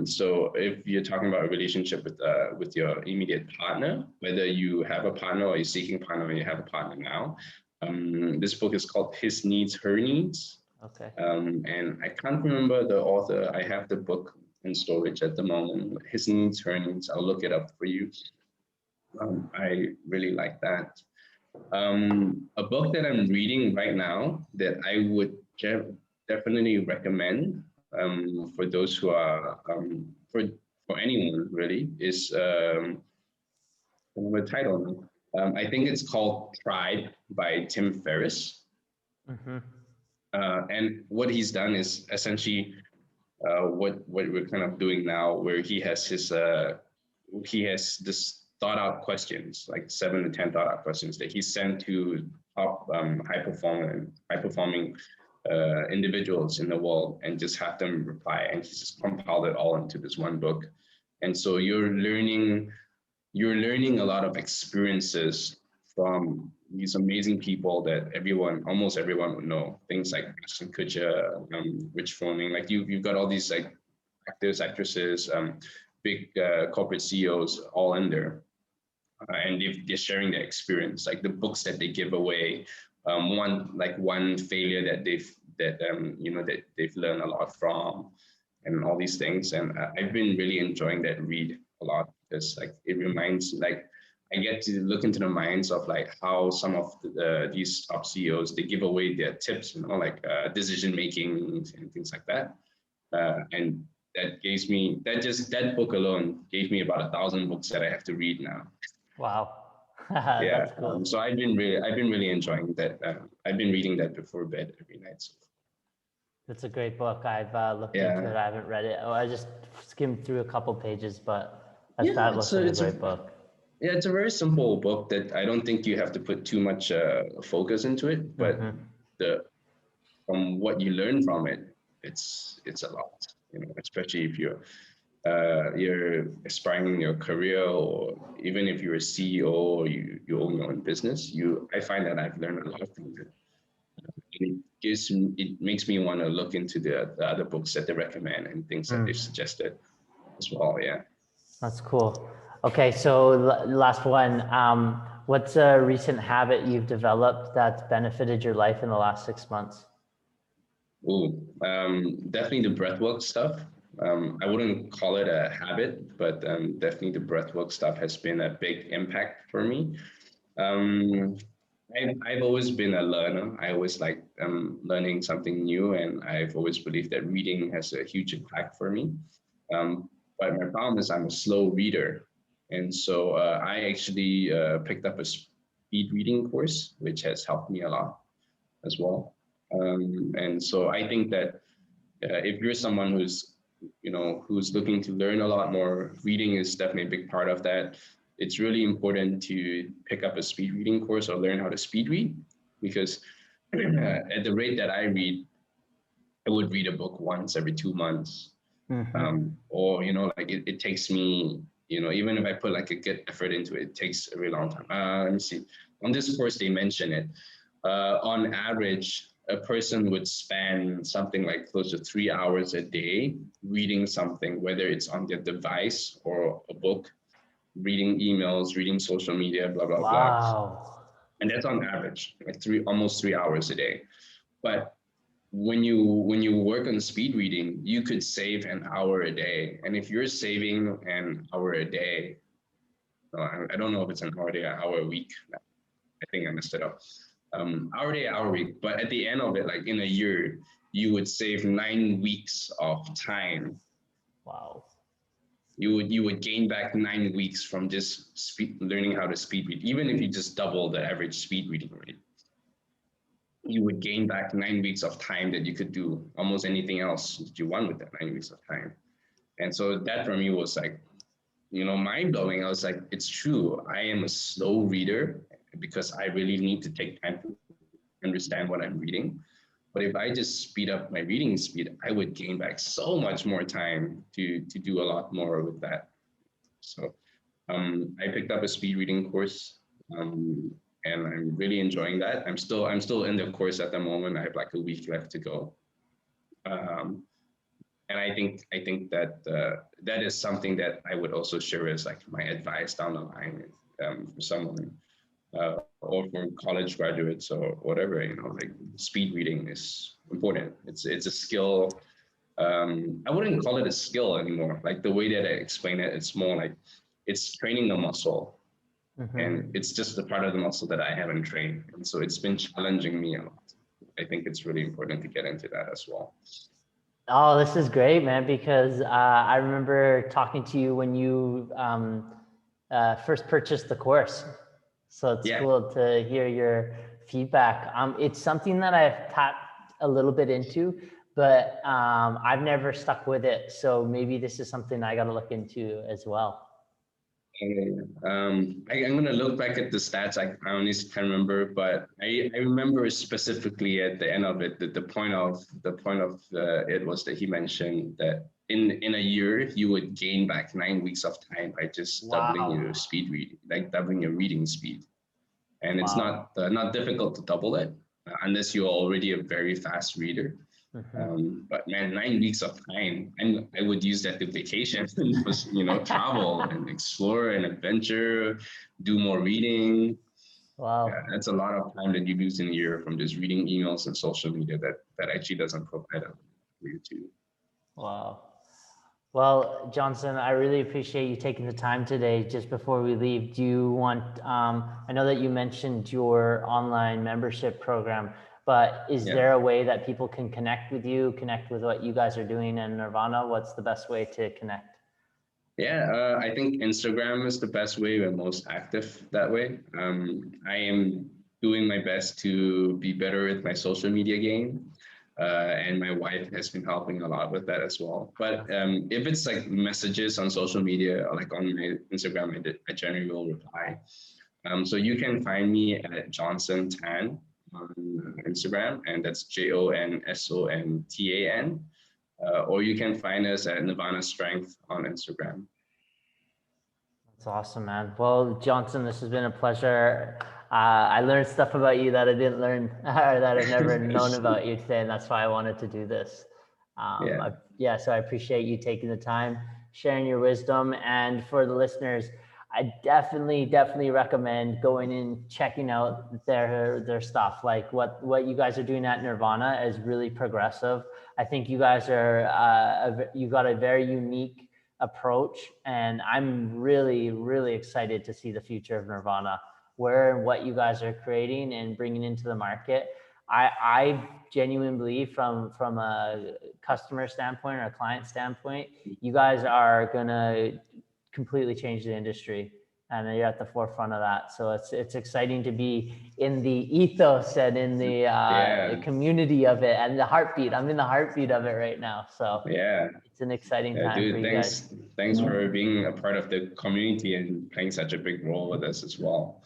So if you're talking about a relationship with your immediate partner, whether you have a partner or you're seeking a partner or you have a partner now, this book is called His Needs, Her Needs. Okay. And I can't remember the author. I have the book in storage at the moment. His Needs, Her Needs. I'll look it up for you. I really like that. A book that I'm reading right now that I would definitely recommend for those who are for anyone really is the title. I think it's called Tribe by Tim Ferriss. And what he's done is essentially what we're kind of doing now, where he has this thought out questions, like 7 to 10 thought out questions that he sent to top high performing individuals in the world, and just have them reply. And he's just compiled it all into this one book. And so you're learning a lot of experiences from these amazing people that almost everyone would know. Things like Ashton Kutcher, Rich Froning, like you've got all these like actors, actresses, big corporate CEOs all in there. And they're sharing their experience, like the books that they give away, one failure that they've learned a lot from, and all these things. And I've been really enjoying that read a lot, because like it reminds, like I get to look into the minds of like how some of these top CEOs, they give away their tips, like decision making and things like that. And that book alone gave me about 1,000 books that I have to read now. Wow. Yeah. That's cool. So I've been really enjoying that. I've been reading that before bed every night. So. That's a great book. I've looked Yeah. into it. I haven't read it. I just skimmed through a couple pages, but that looks like a great book. Yeah, it's a very simple book that I don't think you have to put too much focus into it, but from what you learn from it, it's a lot. Especially if you're aspiring in your career, or even if you're a CEO or you own your own business. I find that I've learned a lot from it. It makes me want to look into the other books that they recommend and things that they've suggested as well. Yeah. That's cool. Okay, so last one. What's a recent habit you've developed that's benefited your life in the last 6 months? Definitely the breathwork stuff. I wouldn't call it a habit, but definitely the breathwork stuff has been a big impact for me. I've always been a learner. I always like learning something new, and I've always believed that reading has a huge impact for me. But my problem is I'm a slow reader. And so I actually picked up a speed reading course, which has helped me a lot as well. And so I think that if you're someone who's looking to learn a lot more, reading is definitely a big part of that. It's really important to pick up a speed reading course or learn how to speed read, because at the rate that I read, I would read a book once every 2 months. Or, like it takes me, even if I put like a good effort into it, it takes a really long time. Let me see. On this course, they mention it. On average, a person would spend something like close to 3 hours a day reading something, whether it's on their device or a book, reading emails, reading social media, blah, blah, blah. Wow. And that's on average, like almost 3 hours a day. But when you work on speed reading, you could save an hour a day. And if you're saving an hour a day, I don't know if it's an hour a day, an hour a week. I think I messed it up. Hour a day, hour a week. But at the end of it, like in a year, you would save 9 weeks of time. Wow. You would gain back 9 weeks from just learning how to speed read. Even if you just double the average speed reading rate, you would gain back 9 weeks of time that you could do almost anything else that you want with that 9 weeks of time. And so that for me was like, mind blowing. I was like, it's true. I am a slow reader because I really need to take time to understand what I'm reading. But if I just speed up my reading speed, I would gain back so much more time to do a lot more with that. So I picked up a speed reading course, and I'm really enjoying that. I'm still in the course at the moment. I have like a week left to go. Um, and I think that that is something that I would also share as like my advice down the line, for someone, or for college graduates or whatever. Like speed reading is important. It's a skill. I wouldn't call it a skill anymore. Like the way that I explain it, it's more like it's training the muscle, and it's just a part of the muscle that I haven't trained, and so it's been challenging me a lot. I think it's really important to get into that as well. Oh, this is great, man, because I remember talking to you when you first purchased the course. So it's Yeah. cool to hear your feedback. It's something that I've tapped a little bit into, but I've never stuck with it. So maybe this is something I got to look into as well. I'm gonna look back at the stats. I honestly can't remember, but I remember specifically at the end of it that the point of it was that he mentioned that in a year you would gain back 9 weeks of time by just doubling Wow. your speed reading, like doubling your reading speed. And it's Wow. not difficult to double it, unless you're already a very fast reader. Mm-hmm. But man, 9 weeks of time, I would use that to vacation, travel and explore and adventure, do more reading. Yeah, Wow. that's a lot of time that you lose in a year from just reading emails and social media that actually doesn't provide a for you to. Wow. Well, Jonson, I really appreciate you taking the time today. Just before we leave, do you want, I know that you mentioned your online membership program, but is Yeah. there a way that people can connect with you, connect with what you guys are doing in Nirvana? What's the best way to connect? Yeah, I think Instagram is the best way. We're most active that way. I am doing my best to be better with my social media game. And my wife has been helping a lot with that as well. But if it's like messages on social media, or like on my Instagram, I generally will reply. So you can find me at Jonson Tan on Instagram, and that's JONSONTAN. Or you can find us at Nirvana Strength on Instagram. That's awesome, man. Well, Jonson, this has been a pleasure. I learned stuff about you that I didn't learn or that I've never known about you today, and that's why I wanted to do this. So I appreciate you taking the time, sharing your wisdom, and for the listeners, I definitely recommend going in, checking out their stuff. Like what you guys are doing at Nirvana is really progressive. I think you guys are you got a very unique approach, and I'm really excited to see the future of Nirvana, where and what you guys are creating and bringing into the market. I genuinely believe from a customer standpoint or a client standpoint, you guys are gonna completely change the industry, and you're at the forefront of that. So it's exciting to be in the ethos and in the community of it and the heartbeat. I'm in the heartbeat of it right now. So Yeah. it's an exciting Yeah, time for dude, you guys. thanks for being a part of the community and playing such a big role with us as well.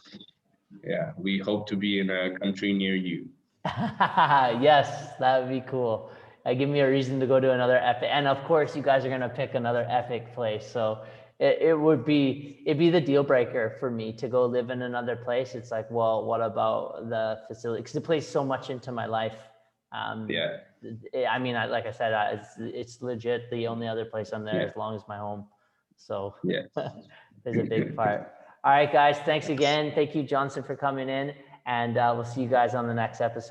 Yeah, we hope to be in a country near you. Yes, that would be cool. Give me a reason to go to another epic, and of course, you guys are gonna pick another epic place. So it'd be the deal breaker for me to go live in another place. It's like, well, what about the facility? Because it plays so much into my life Yeah. I mean, like I said, it's legit the only other place I'm there Yeah. as long as my home. So Yeah. there's a big part. All right, guys. Thanks again. Thank you, Jonson, for coming in. And we'll see you guys on the next episode.